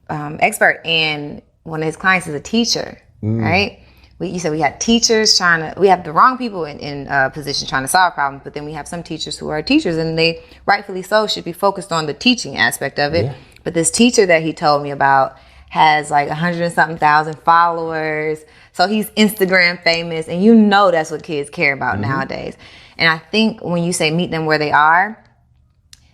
[SPEAKER 2] expert, and one of his clients is a teacher, right? You said we had teachers we have the wrong people in positions trying to solve problems, but then we have some teachers who are teachers, and they rightfully so should be focused on the teaching aspect of it. Yeah. But this teacher that he told me about has like 100 and something thousand followers. So he's Instagram famous, and that's what kids care about nowadays. And I think when you say meet them where they are,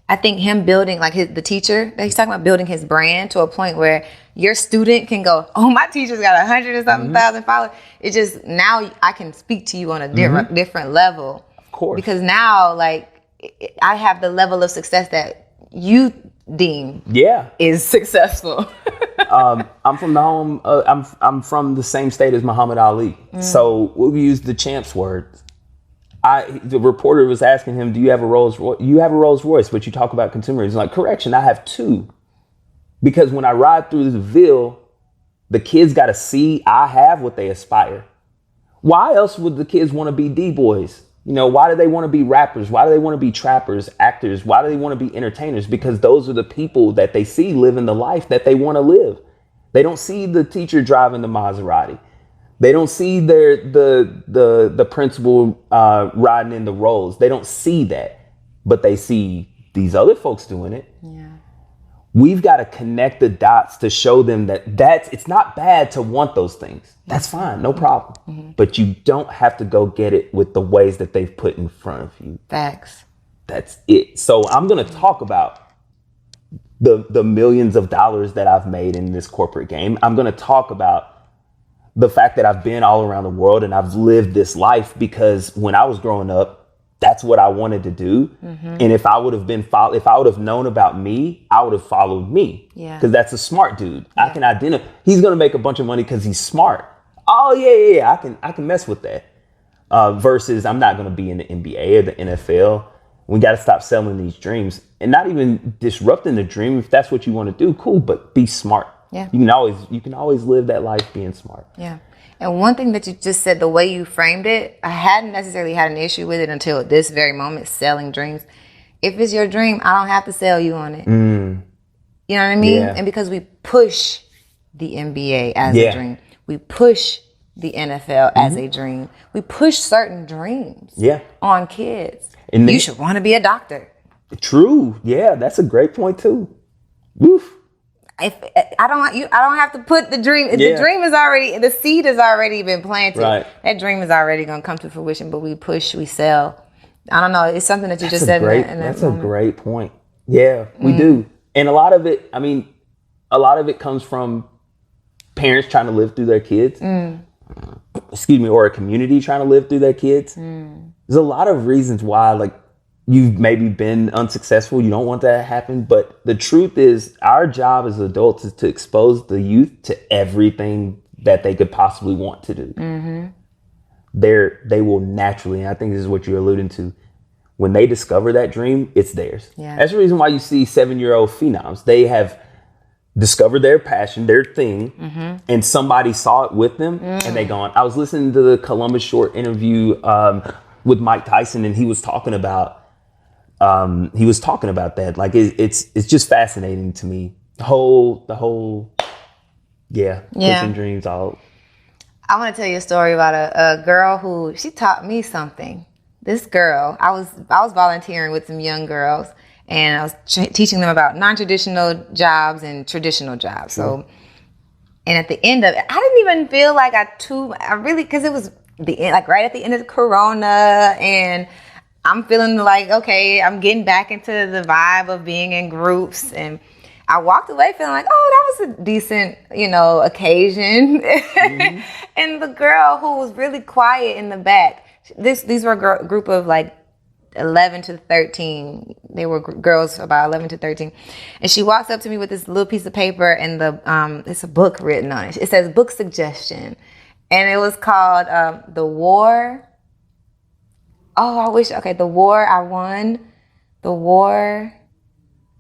[SPEAKER 2] I think him building, like the teacher that he's talking about, building his brand to a point where your student can go, oh, my teacher's got 100 and something thousand followers. It's just, now I can speak to you on a different level.
[SPEAKER 1] Of course. Because
[SPEAKER 2] now, like, I have the level of success that you deem is successful.
[SPEAKER 1] I'm from the home. I'm from the same state as Muhammad Ali. So we'll use the champs word. The reporter was asking him, do you have a Rolls Royce? You have a Rolls Royce, but you talk about consumerism. He's like, correction, I have two. Because when I ride through the Ville, the kids got to see I have what they aspire. Why else would the kids want to be D-boys? You know, why do they want to be rappers? Why do they want to be trappers, actors? Why do they want to be entertainers? Because those are the people that they see living the life that they want to live. They don't see the teacher driving the Maserati. They don't see the principal riding in the Rolls. They don't see that, but they see these other folks doing it.
[SPEAKER 2] Yeah.
[SPEAKER 1] We've got to connect the dots to show them that it's not bad to want those things. That's fine, no problem. Mm-hmm. But you don't have to go get it with the ways that they've put in front of you.
[SPEAKER 2] Facts.
[SPEAKER 1] That's it. So I'm going to talk about the millions of dollars that I've made in this corporate game. I'm going to talk about the fact that I've been all around the world and I've lived this life because when I was growing up, that's what I wanted to do. Mm-hmm. And if I would have known about me, I would have followed me. Yeah. Because that's a smart dude. Yeah. I can identify. He's going to make a bunch of money because he's smart. Oh yeah. I can mess with that. Versus I'm not going to be in the NBA or the NFL. We got to stop selling these dreams and not even disrupting the dream. If that's what you want to do, cool, but be smart. Yeah. You can always live that life being smart.
[SPEAKER 2] Yeah. And one thing that you just said, the way you framed it, I hadn't necessarily had an issue with it until this very moment, selling dreams. If it's your dream, I don't have to sell you on it. Mm. You know what I mean? Yeah. And because we push the NBA as a dream, we push the NFL as a dream, we push certain dreams on kids. And you should want to be a doctor.
[SPEAKER 1] True. Yeah, that's a great point too. Woof.
[SPEAKER 2] If I don't have to put the dream. The dream is already, the seed has already been planted. Right. That dream is already going to come to fruition. But we push, we sell. I don't know. It's something that you just said.
[SPEAKER 1] That's a great point. Yeah, we do. And a lot of it comes from parents trying to live through their kids. Or a community trying to live through their kids. There's a lot of reasons why, like, you've maybe been unsuccessful. You don't want that to happen. But the truth is our job as adults is to expose the youth to everything that they could possibly want to do. Mm-hmm. They will naturally, and I think this is what you're alluding to, when they discover that dream, it's theirs. Yeah. That's the reason why you see 7-year-old phenoms. They have discovered their passion, their thing, and somebody saw it with them, and they gone. I was listening to the Columbus Short interview with Mike Tyson, and he was talking about that. Like it's just fascinating to me. The whole pushing dreams out.
[SPEAKER 2] I want to tell you a story about a girl who, she taught me something. This girl, I was volunteering with some young girls, and I was teaching them about non-traditional jobs and traditional jobs. So, and at the end of it, I didn't even feel like because it was the end, like right at the end of the Corona, and I'm feeling like, okay, I'm getting back into the vibe of being in groups, and I walked away feeling like, oh, that was a decent, occasion. Mm-hmm. And the girl who was really quiet in the back, these were a group of like 11 to 13. They were girls about 11 to 13. And she walks up to me with this little piece of paper, and it's a book written on it. It says book suggestion. And it was called The War. The War I Won. The War.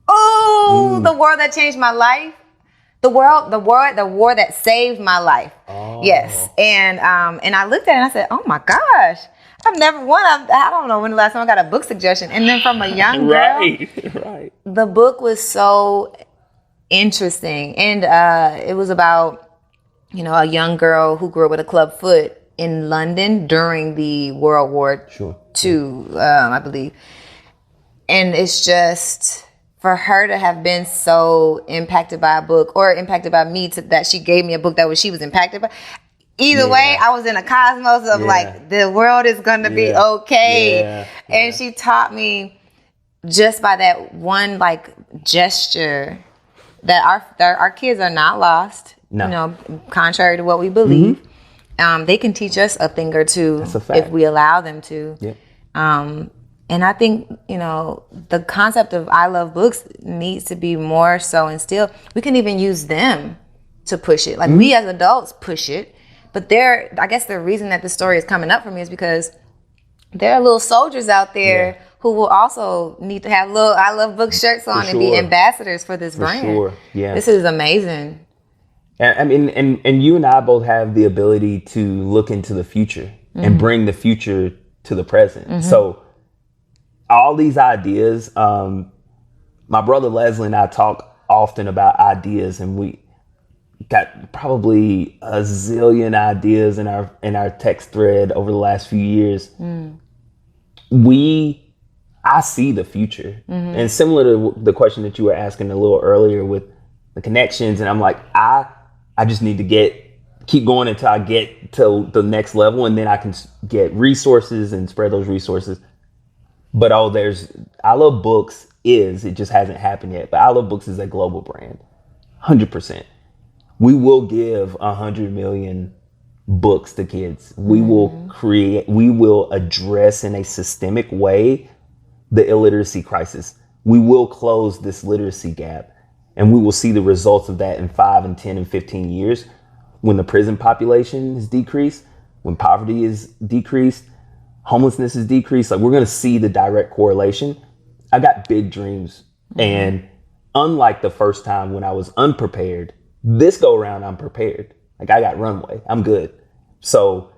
[SPEAKER 2] The War That Changed My Life. The war that saved my life. Oh. Yes. And I looked at it and I said, oh my gosh, I've never won. I don't know when the last time I got a book suggestion. And then from a young girl, right. The book was so interesting. And it was about, a young girl who grew up with a club foot in London during the World War II, I believe. And it's just, for her to have been so impacted by a book, or impacted by me, that she gave me a book that she was impacted by. Either way, I was in a cosmos of like, the world is going to be okay. Yeah. And she taught me just by that one like gesture that our kids are not lost. No. Contrary to what we believe. Mm-hmm. They can teach us a thing or two if we allow them to. Yeah. And I think, the concept of I love books needs to be more so instilled. We can even use them to push it. Like we as adults push it. But I guess the reason that the story is coming up for me is because there are little soldiers out there who will also need to have little I Love Books shirts on and be ambassadors for this brand.
[SPEAKER 1] Sure. Yeah.
[SPEAKER 2] This is amazing.
[SPEAKER 1] I mean, and you and I both have the ability to look into the future and bring the future to the present. So all these ideas, my brother Leslie and I talk often about ideas, and we got probably a zillion ideas in our text thread over the last few years. I see the future. And similar to the question that you were asking a little earlier with the connections, and I'm like, I just need to keep going until I get to the next level, and then I can get resources and spread those resources. But I Love Books it just hasn't happened yet. But I Love Books is a global brand, 100%. We will give 100 million books to kids. We will address in a systemic way the illiteracy crisis. We will close this literacy gap, and we will see the results of that in 5 and 10 and 15 years when the prison population is decreased, when poverty is decreased, homelessness is decreased. Like, we're going to see the direct correlation. I got big dreams. And unlike the first time when I was unprepared, this go around I'm prepared. Like, I got runway. I'm good. So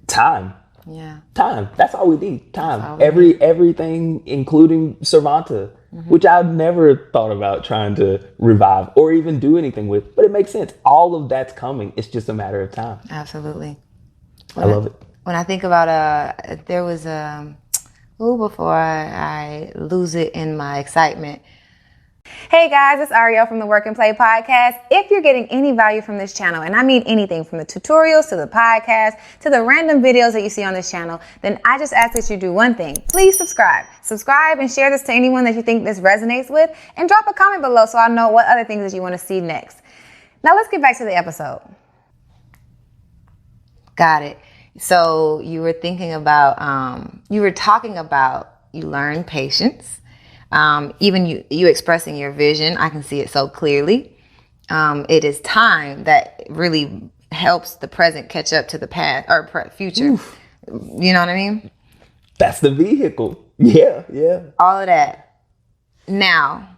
[SPEAKER 1] time. Yeah. Time. That's all we need. Time. Everything, including Cervanta, which I've never thought about trying to revive or even do anything with, but it makes sense. All of that's coming. It's just a matter of time.
[SPEAKER 2] Absolutely.
[SPEAKER 1] I love it.
[SPEAKER 2] When I think about there was before I lose it in my excitement. Hey guys, it's Ariel from the Work and Play podcast. If you're getting any value from this channel, and I mean anything from the tutorials to the podcast to the random videos that you see on this channel, then I just ask that you do one thing. Please subscribe. Subscribe and share this to anyone that you think this resonates with, and drop a comment below so I know what other things that you want to see next. Now let's get back to the episode. Got it. So you were talking about you learn patience. Even you expressing your vision, I can see it so clearly. It is time that really helps the present catch up to the past or future. Oof. You know what I mean?
[SPEAKER 1] That's the vehicle. Yeah.
[SPEAKER 2] All of that. Now,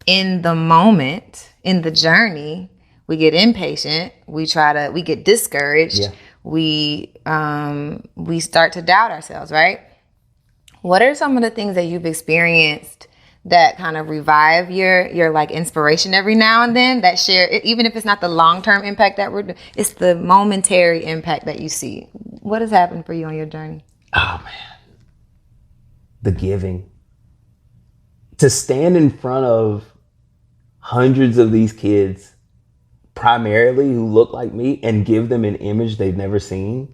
[SPEAKER 2] in the moment, in the journey, we get impatient. We get discouraged. Yeah. We start to doubt ourselves, right? What are some of the things that you've experienced that kind of revive your like inspiration every now and then, that share, even if it's not the long-term impact that we're doing, it's the momentary impact that you see? What has happened for you on your journey?
[SPEAKER 1] Oh man, the giving. To stand in front of hundreds of these kids, primarily who look like me, and give them an image they've never seen.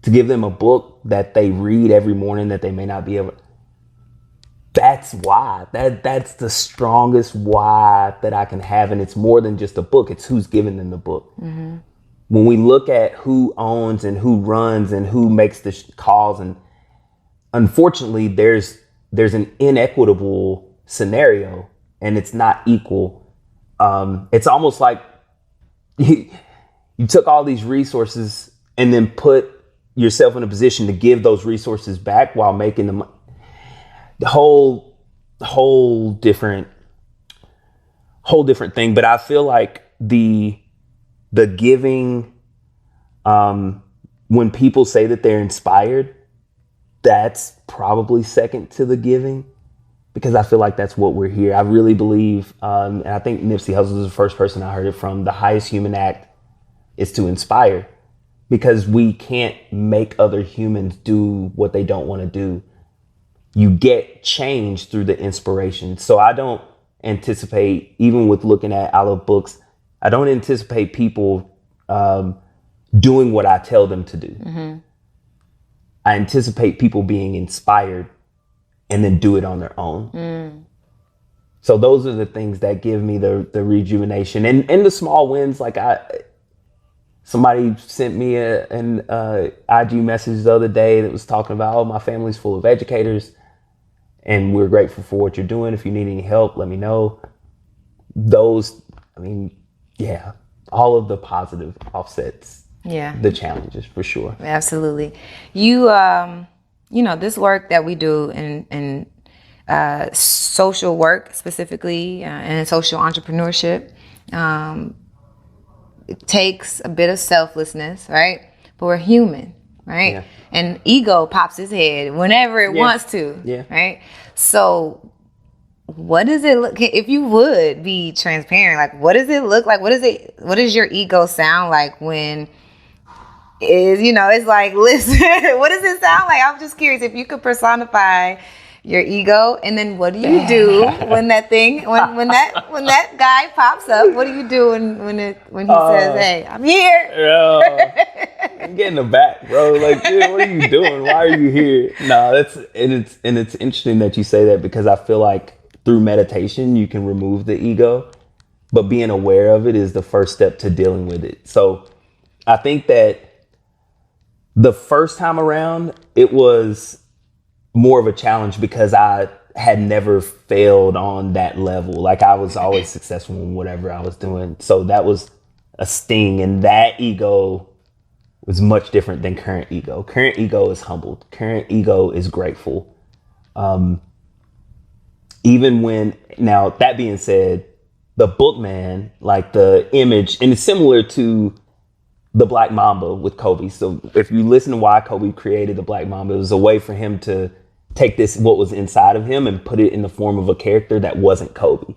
[SPEAKER 1] To give them a book that they read every morning that they may not be able. That's why. That's the strongest why that I can have. And it's more than just a book. It's who's giving them the book. Mm-hmm. When we look at who owns and who runs and who makes the calls, and unfortunately there's an inequitable scenario and it's not equal. It's almost like you took all these resources and then put yourself in a position to give those resources back while making the whole different thing. But I feel like the giving, when people say that they're inspired, that's probably second to the giving, because I feel like that's what we're here. I really believe, and I think Nipsey Hussle is the first person I heard it from, the highest human act is to inspire. Because we can't make other humans do what they don't want to do. You get change through the inspiration. So I don't anticipate, even with looking at I Love Books, I don't anticipate people doing what I tell them to do. Mm-hmm. I anticipate people being inspired and then do it on their own. Mm. So those are the things that give me the rejuvenation and the small wins. Like somebody sent me an IG message the other day that was talking about, oh, my family's full of educators and we're grateful for what you're doing. If you need any help, let me know. Those, all of the positive offsets the challenges for sure.
[SPEAKER 2] Absolutely. You, this work that we do in social work specifically and social entrepreneurship, it takes a bit of selflessness, right? But we're human, right? Yeah. And ego pops its head whenever it wants to, right? So what does it look, if you would be transparent, like what does it look like? What does your ego sound like when it's like, listen, what does it sound like? I'm just curious if you could personify your ego, and then what do you do when that guy pops up? What do you do when he says, "Hey, I'm here"?
[SPEAKER 1] I'm getting the back, bro. Like, dude, what are you doing? Why are you here? No, it's interesting that you say that, because I feel like through meditation you can remove the ego, but being aware of it is the first step to dealing with it. So I think that the first time around, it was more of a challenge because I had never failed on that level. Like, I was always successful in whatever I was doing. So that was a sting, and that ego was much different than current ego. Current ego is humbled. Current ego is grateful. Even when, now that being said, the Bookman, like the image, and it's similar to the Black Mamba with Kobe. So if you listen to why Kobe created the Black Mamba, it was a way for him to take what was inside of him and put it in the form of a character that wasn't Kobe.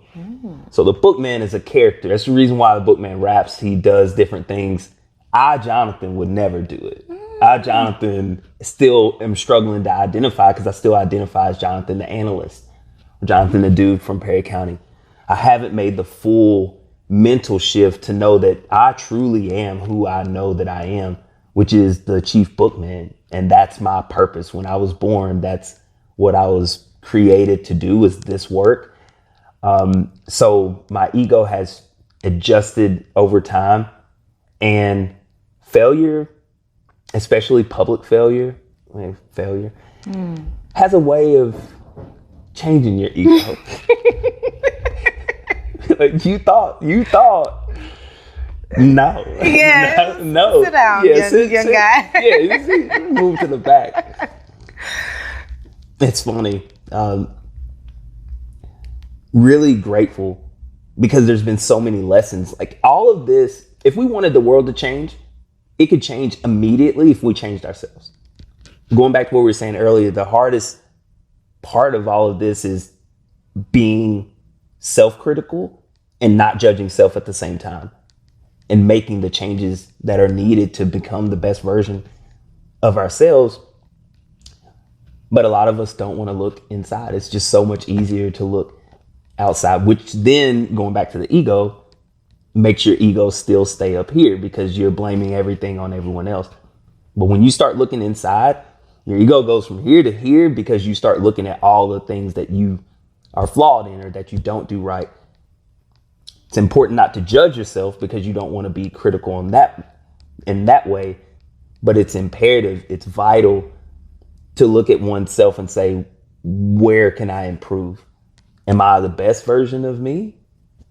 [SPEAKER 1] So the Bookman is a character. That's the reason why the Bookman raps. He does different things. I, Johnathan, would never do it. I, Johnathan, still am struggling to identify, because I still identify as Johnathan the analyst, or Johnathan the dude from Perry County. I haven't made the full mental shift to know that I truly am who I know that I am, which is the chief bookman. And that's my purpose. When I was born, that's what I was created to do, was this work. So my ego has adjusted over time, and failure, especially public failure, has a way of changing your ego. Like, you thought. No.
[SPEAKER 2] Yeah.
[SPEAKER 1] No.
[SPEAKER 2] Sit down, young guy.
[SPEAKER 1] Yeah, move to the back. It's funny. Really grateful, because there's been so many lessons. Like, all of this, if we wanted the world to change, it could change immediately if we changed ourselves. Going back to what we were saying earlier, the hardest part of all of this is being self-critical and not judging self at the same time, and making the changes that are needed to become the best version of ourselves. But a lot of us don't want to look inside. It's just so much easier to look outside, which then, going back to the ego, makes your ego still stay up here, because you're blaming everything on everyone else. But when you start looking inside, your ego goes from here to here, because you start looking at all the things that you are flawed in or that you don't do right. It's important not to judge yourself, because you don't want to be critical in that way. But it's imperative, it's vital to look at oneself and say, where can I improve? Am I the best version of me?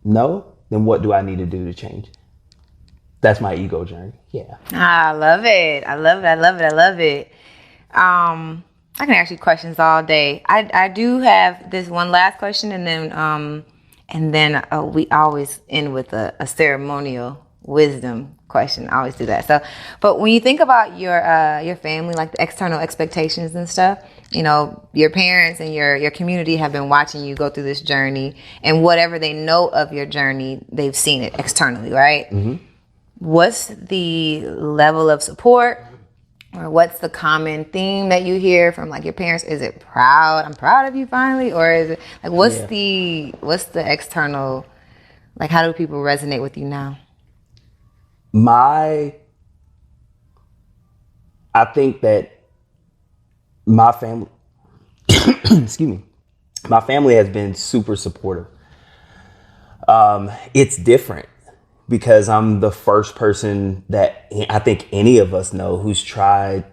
[SPEAKER 1] No? Then what do I need to do to change? That's my ego journey. Yeah.
[SPEAKER 2] I love it. I love it. I can ask you questions all day. I do have this one last question, and then we always end with a ceremonial wisdom question. I always do that. So, but when you think about your family, like the external expectations and stuff, your parents and your community have been watching you go through this journey, and whatever they know of your journey, they've seen it externally, right? Mm-hmm. What's the level of support, or what's the common theme that you hear from, like, your parents? Is it I'm proud of you finally? Or is it like, what's the external, like, how do people resonate with you now?
[SPEAKER 1] I think that my family, excuse me, my family has been super supportive. It's different, because I'm the first person that I think any of us know who's tried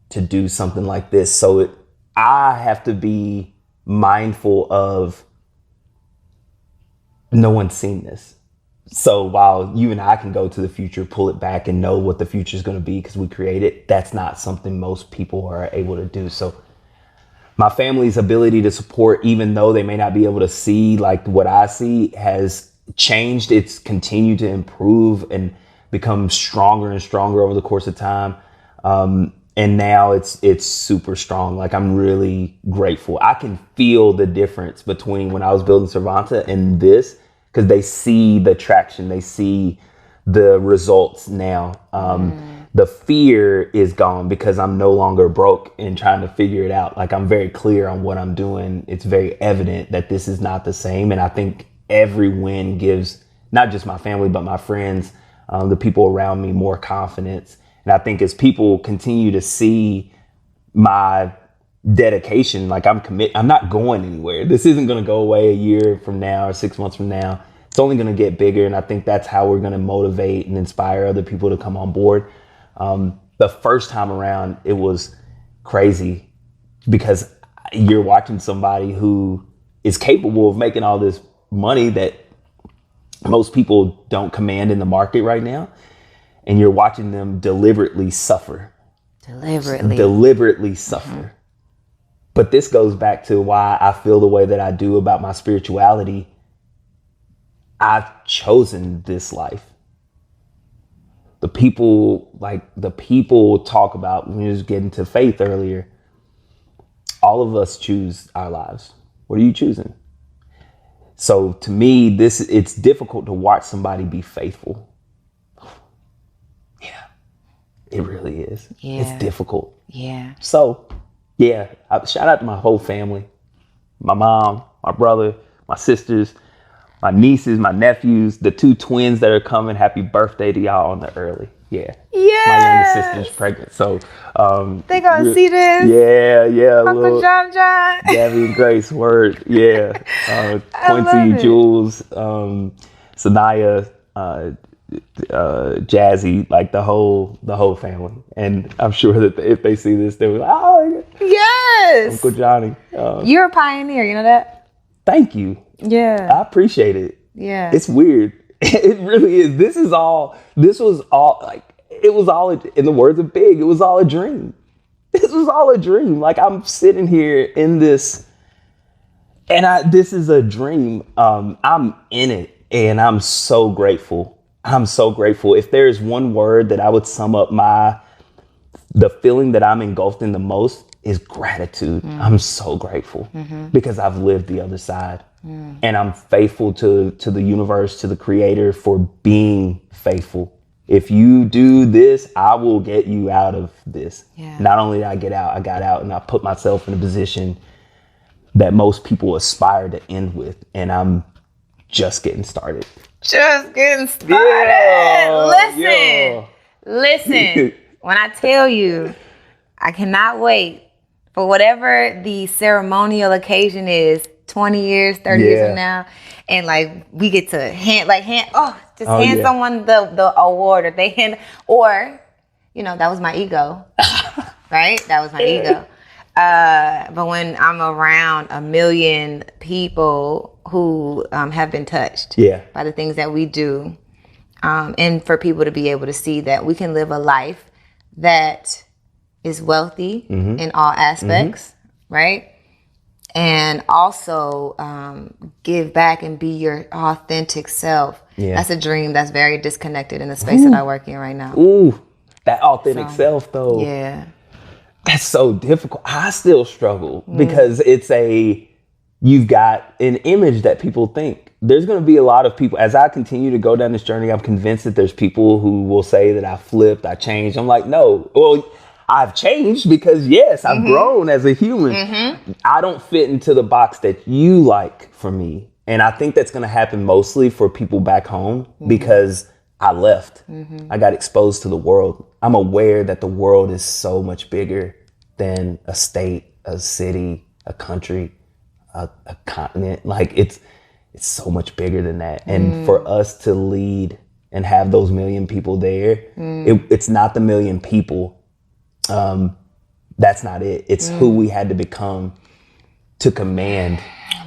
[SPEAKER 1] to do something like this. So I have to be mindful of, no one's seen this. So while you and I can go to the future, pull it back and know what the future is going to be because we create it, that's not something most people are able to do. So my family's ability to support, even though they may not be able to see like what I see, has changed. It's continued to improve and become stronger and stronger over the course of time. And now it's super strong. Like, I'm really grateful. I can feel the difference between when I was building Servanta and this, because they see the traction, they see the results now. The fear is gone because I'm no longer broke and trying to figure it out. Like, I'm very clear on what I'm doing. It's very evident that this is not the same. And I think every win gives not just my family, but my friends, the people around me, more confidence. And I think as people continue to see my dedication, like, I'm not going anywhere. This isn't going to go away a year from now or 6 months from now. It's only going to get bigger. And I think that's how we're going to motivate and inspire other people to come on board. The first time around, it was crazy because you're watching somebody who is capable of making all this money that most people don't command in the market right now. And you're watching them deliberately suffer. Deliberately suffer. Mm-hmm. But this goes back to why I feel the way that I do about my spirituality. I've chosen this life. The people talk about, when we was getting to faith earlier, all of us choose our lives. What are you choosing? So to me, it's difficult to watch somebody be faithful. Yeah, it really is. Yeah. It's difficult.
[SPEAKER 2] Yeah.
[SPEAKER 1] So, yeah, shout out to my whole family, my mom, my brother, my sisters, my nieces, my nephews, the 2 twins that are coming. Happy birthday to y'all on the early. Yeah.
[SPEAKER 2] Yes.
[SPEAKER 1] My younger sister's pregnant. So
[SPEAKER 2] they gonna see this.
[SPEAKER 1] Yeah.
[SPEAKER 2] Uncle John.
[SPEAKER 1] Gabby and Grace, word. Yeah. Quincy, Jules, Sanaya, Jazzy, like the whole family. And I'm sure that if they see this, they'll be like, oh,
[SPEAKER 2] yes,
[SPEAKER 1] Uncle Johnny.
[SPEAKER 2] You're a pioneer, you know that?
[SPEAKER 1] Thank you.
[SPEAKER 2] Yeah.
[SPEAKER 1] I appreciate it.
[SPEAKER 2] Yeah.
[SPEAKER 1] It's weird. It really is. This was all, it was all, in the words of Big, it was all a dream. This was all a dream. Like, I'm sitting here in this, and this is a dream. I'm in it, and I'm so grateful. I'm so grateful. If there's one word that I would sum up the feeling that I'm engulfed in the most, is gratitude. I'm so grateful because I've lived the other side. And I'm faithful to the universe, to the creator, for being faithful. If you do this, I will get you out of this. Yeah. Not only did I get out, I got out and I put myself in a position that most people aspire to end with. And I'm just getting started.
[SPEAKER 2] Just getting started. Yeah. Listen. When I tell you, I cannot wait for whatever the ceremonial occasion is, 20 years, 30 years from now, and like we get to hand someone the award, or that was my ego, right? That was my ego. But when I'm around 1 million people who have been touched by the things that we do, and for people to be able to see that we can live a life that is wealthy in all aspects, right? And also give back and be your authentic self. Yeah. That's a dream that's very disconnected in the space that I work in right now.
[SPEAKER 1] Ooh, that authentic self, though.
[SPEAKER 2] Yeah.
[SPEAKER 1] That's so difficult. I still struggle because you've got an image that people think. There's going to be a lot of people, as I continue to go down this journey, I'm convinced that there's people who will say that I flipped, I changed. I'm like, no. Well, I've changed because, yes, I've grown as a human. I don't fit into the box that you like for me. And I think that's going to happen mostly for people back home because I left. I got exposed to the world. I'm aware that the world is so much bigger than a state, a city, a country, a continent. Like, it's so much bigger than that. And for us to lead and have those 1 million people there, it's not the 1 million people. That's not it. It's who we had to become to command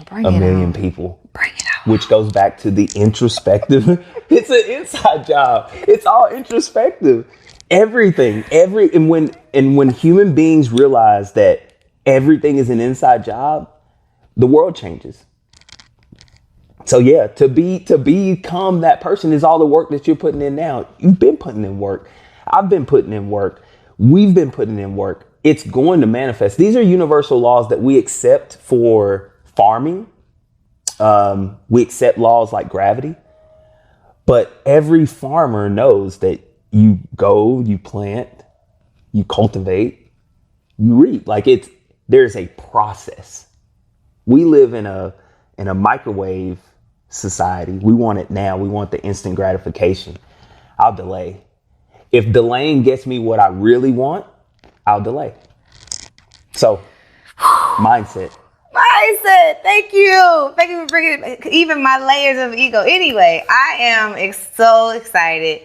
[SPEAKER 1] 1 million people.
[SPEAKER 2] Bring it out.
[SPEAKER 1] which goes back to the introspective. It's an inside job. It's all introspective. Everything, and when human beings realize that everything is an inside job, the world changes. So yeah, to become that person is all the work that you're putting in now. You've been putting in work. I've been putting in work. We've been putting in work. It's going to manifest. These are universal laws that we accept for farming. We accept laws like gravity. But every farmer knows that you go, you plant, you cultivate, you reap. Like there's a process. We live in a microwave society. We want it now. We want the instant gratification. I'll delay. If delaying gets me what I really want, I'll delay. So, mindset.
[SPEAKER 2] Thank you. Thank you for bringing even my layers of ego. Anyway, I am so excited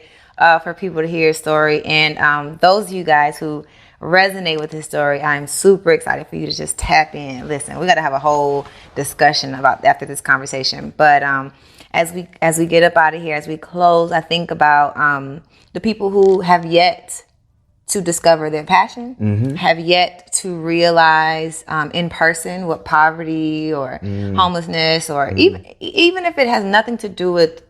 [SPEAKER 2] for people to hear his story. And those of you guys who resonate with his story, I'm super excited for you to just tap in. Listen, we got to have a whole discussion about after this conversation. But as we get up out of here, as we close, I think about the people who have yet to discover their passion, have yet to realize in person what poverty or homelessness or even if it has nothing to do with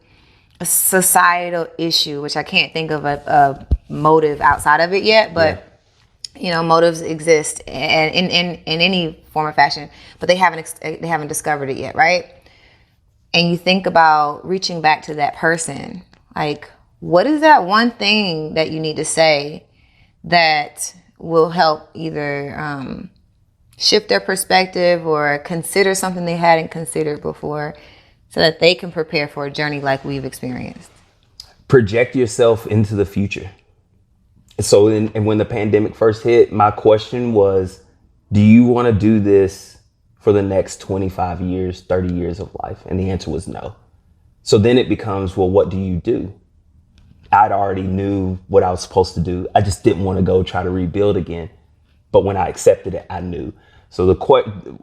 [SPEAKER 2] a societal issue, which I can't think of a motive outside of it yet, but you know, motives exist and in any form or fashion, but they haven't discovered it yet, right? And you think about reaching back to that person, like, what is that one thing that you need to say that will help either shift their perspective or consider something they hadn't considered before, so that they can prepare for a journey like we've experienced?
[SPEAKER 1] Project yourself into the future. So and when the pandemic first hit, my question was, do you want to do this for the next 25 years, 30 years of life? And the answer was no. So then it becomes, well, what do you do? I'd already knew what I was supposed to do. I just didn't want to go try to rebuild again. But when I accepted it, I knew. So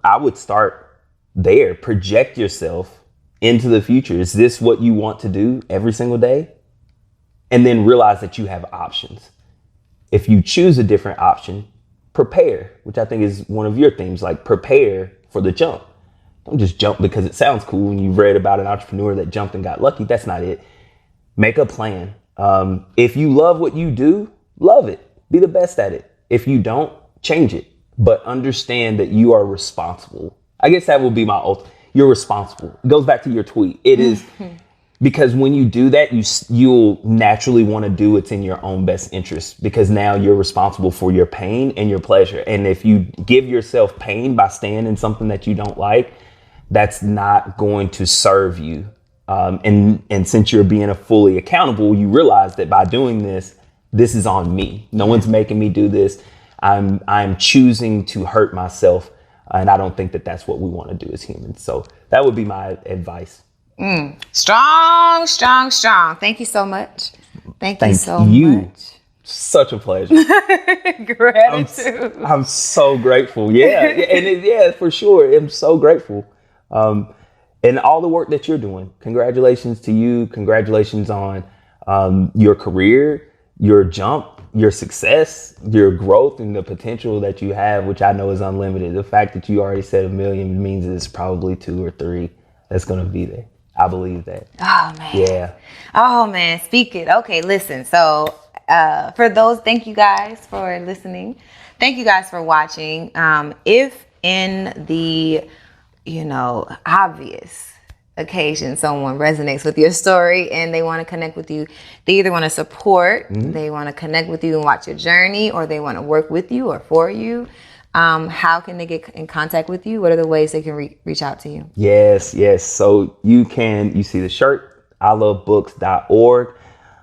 [SPEAKER 1] I would start there. Project yourself into the future. Is this what you want to do every single day? And then realize that you have options. If you choose a different option, prepare, which I think is one of your themes, like prepare for the jump. Don't just jump because it sounds cool and you've read about an entrepreneur that jumped and got lucky. That's not it. Make a plan. If you love what you do, love it. Be the best at it. If you don't, change it. But understand that you are responsible. I guess that will be my ultimate. You're responsible. It goes back to your tweet. It is because when you do that, you'll naturally want to do what's in your own best interest, because now you're responsible for your pain and your pleasure. And if you give yourself pain by staying in something that you don't like, that's not going to serve you. And since you're being fully accountable, you realize that by doing this is on me. No one's making me do this. I'm choosing to hurt myself. And I don't think that that's what we want to do as humans. So that would be my advice.
[SPEAKER 2] Strong. Thank you so much. Thank you so much.
[SPEAKER 1] Such a pleasure.
[SPEAKER 2] Gratitude.
[SPEAKER 1] I'm so grateful. Yeah. And for sure. I'm so grateful. And all the work that you're doing. Congratulations to you. Congratulations on your career, your jump, your success, your growth, and the potential that you have, which I know is unlimited. The fact that you already said 1 million means it's probably 2 or 3 that's going to be there. I believe that.
[SPEAKER 2] Oh, man.
[SPEAKER 1] Yeah.
[SPEAKER 2] Oh, man. Speak it. Okay, listen. So for those, thank you guys for listening. Thank you guys for watching. If in the, obvious occasion someone resonates with your story and they want to connect with you, they either want to support, they want to connect with you and watch your journey, or they want to work with you or for you, how can they get in contact with you? What are the ways they can reach out to you? Yes.
[SPEAKER 1] So you see the shirt, ilovebooks.org.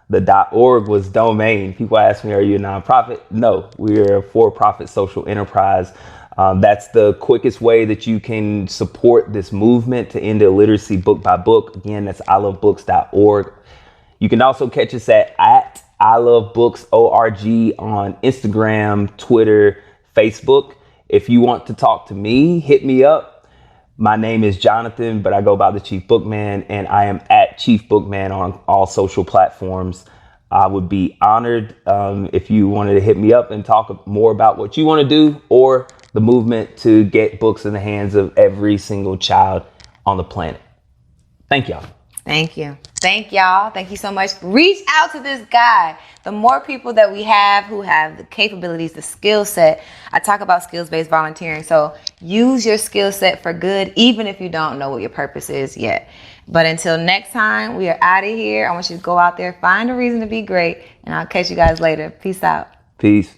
[SPEAKER 1] The .org was domain. People ask me, are you a nonprofit? No, we're a for-profit social enterprise. That's the quickest way that you can support this movement to end illiteracy book by book. Again, that's ilovebooks.org. You can also catch us at ilovebooks.org on Instagram, Twitter, Facebook. If you want to talk to me, hit me up. My name is Johnathan, but I go by the Chief Bookman, and I am at Chief Bookman on all social platforms. I would be honored if you wanted to hit me up and talk more about what you want to do or the movement to get books in the hands of every single child on the planet. Thank y'all.
[SPEAKER 2] Thank you. Thank y'all. Thank you so much. Reach out to this guy. The more people that we have who have the capabilities, the skill set. I talk about skills-based volunteering. So use your skill set for good, even if you don't know what your purpose is yet. But until next time, we are out of here. I want you to go out there, find a reason to be great, and I'll catch you guys later. Peace out.
[SPEAKER 1] Peace.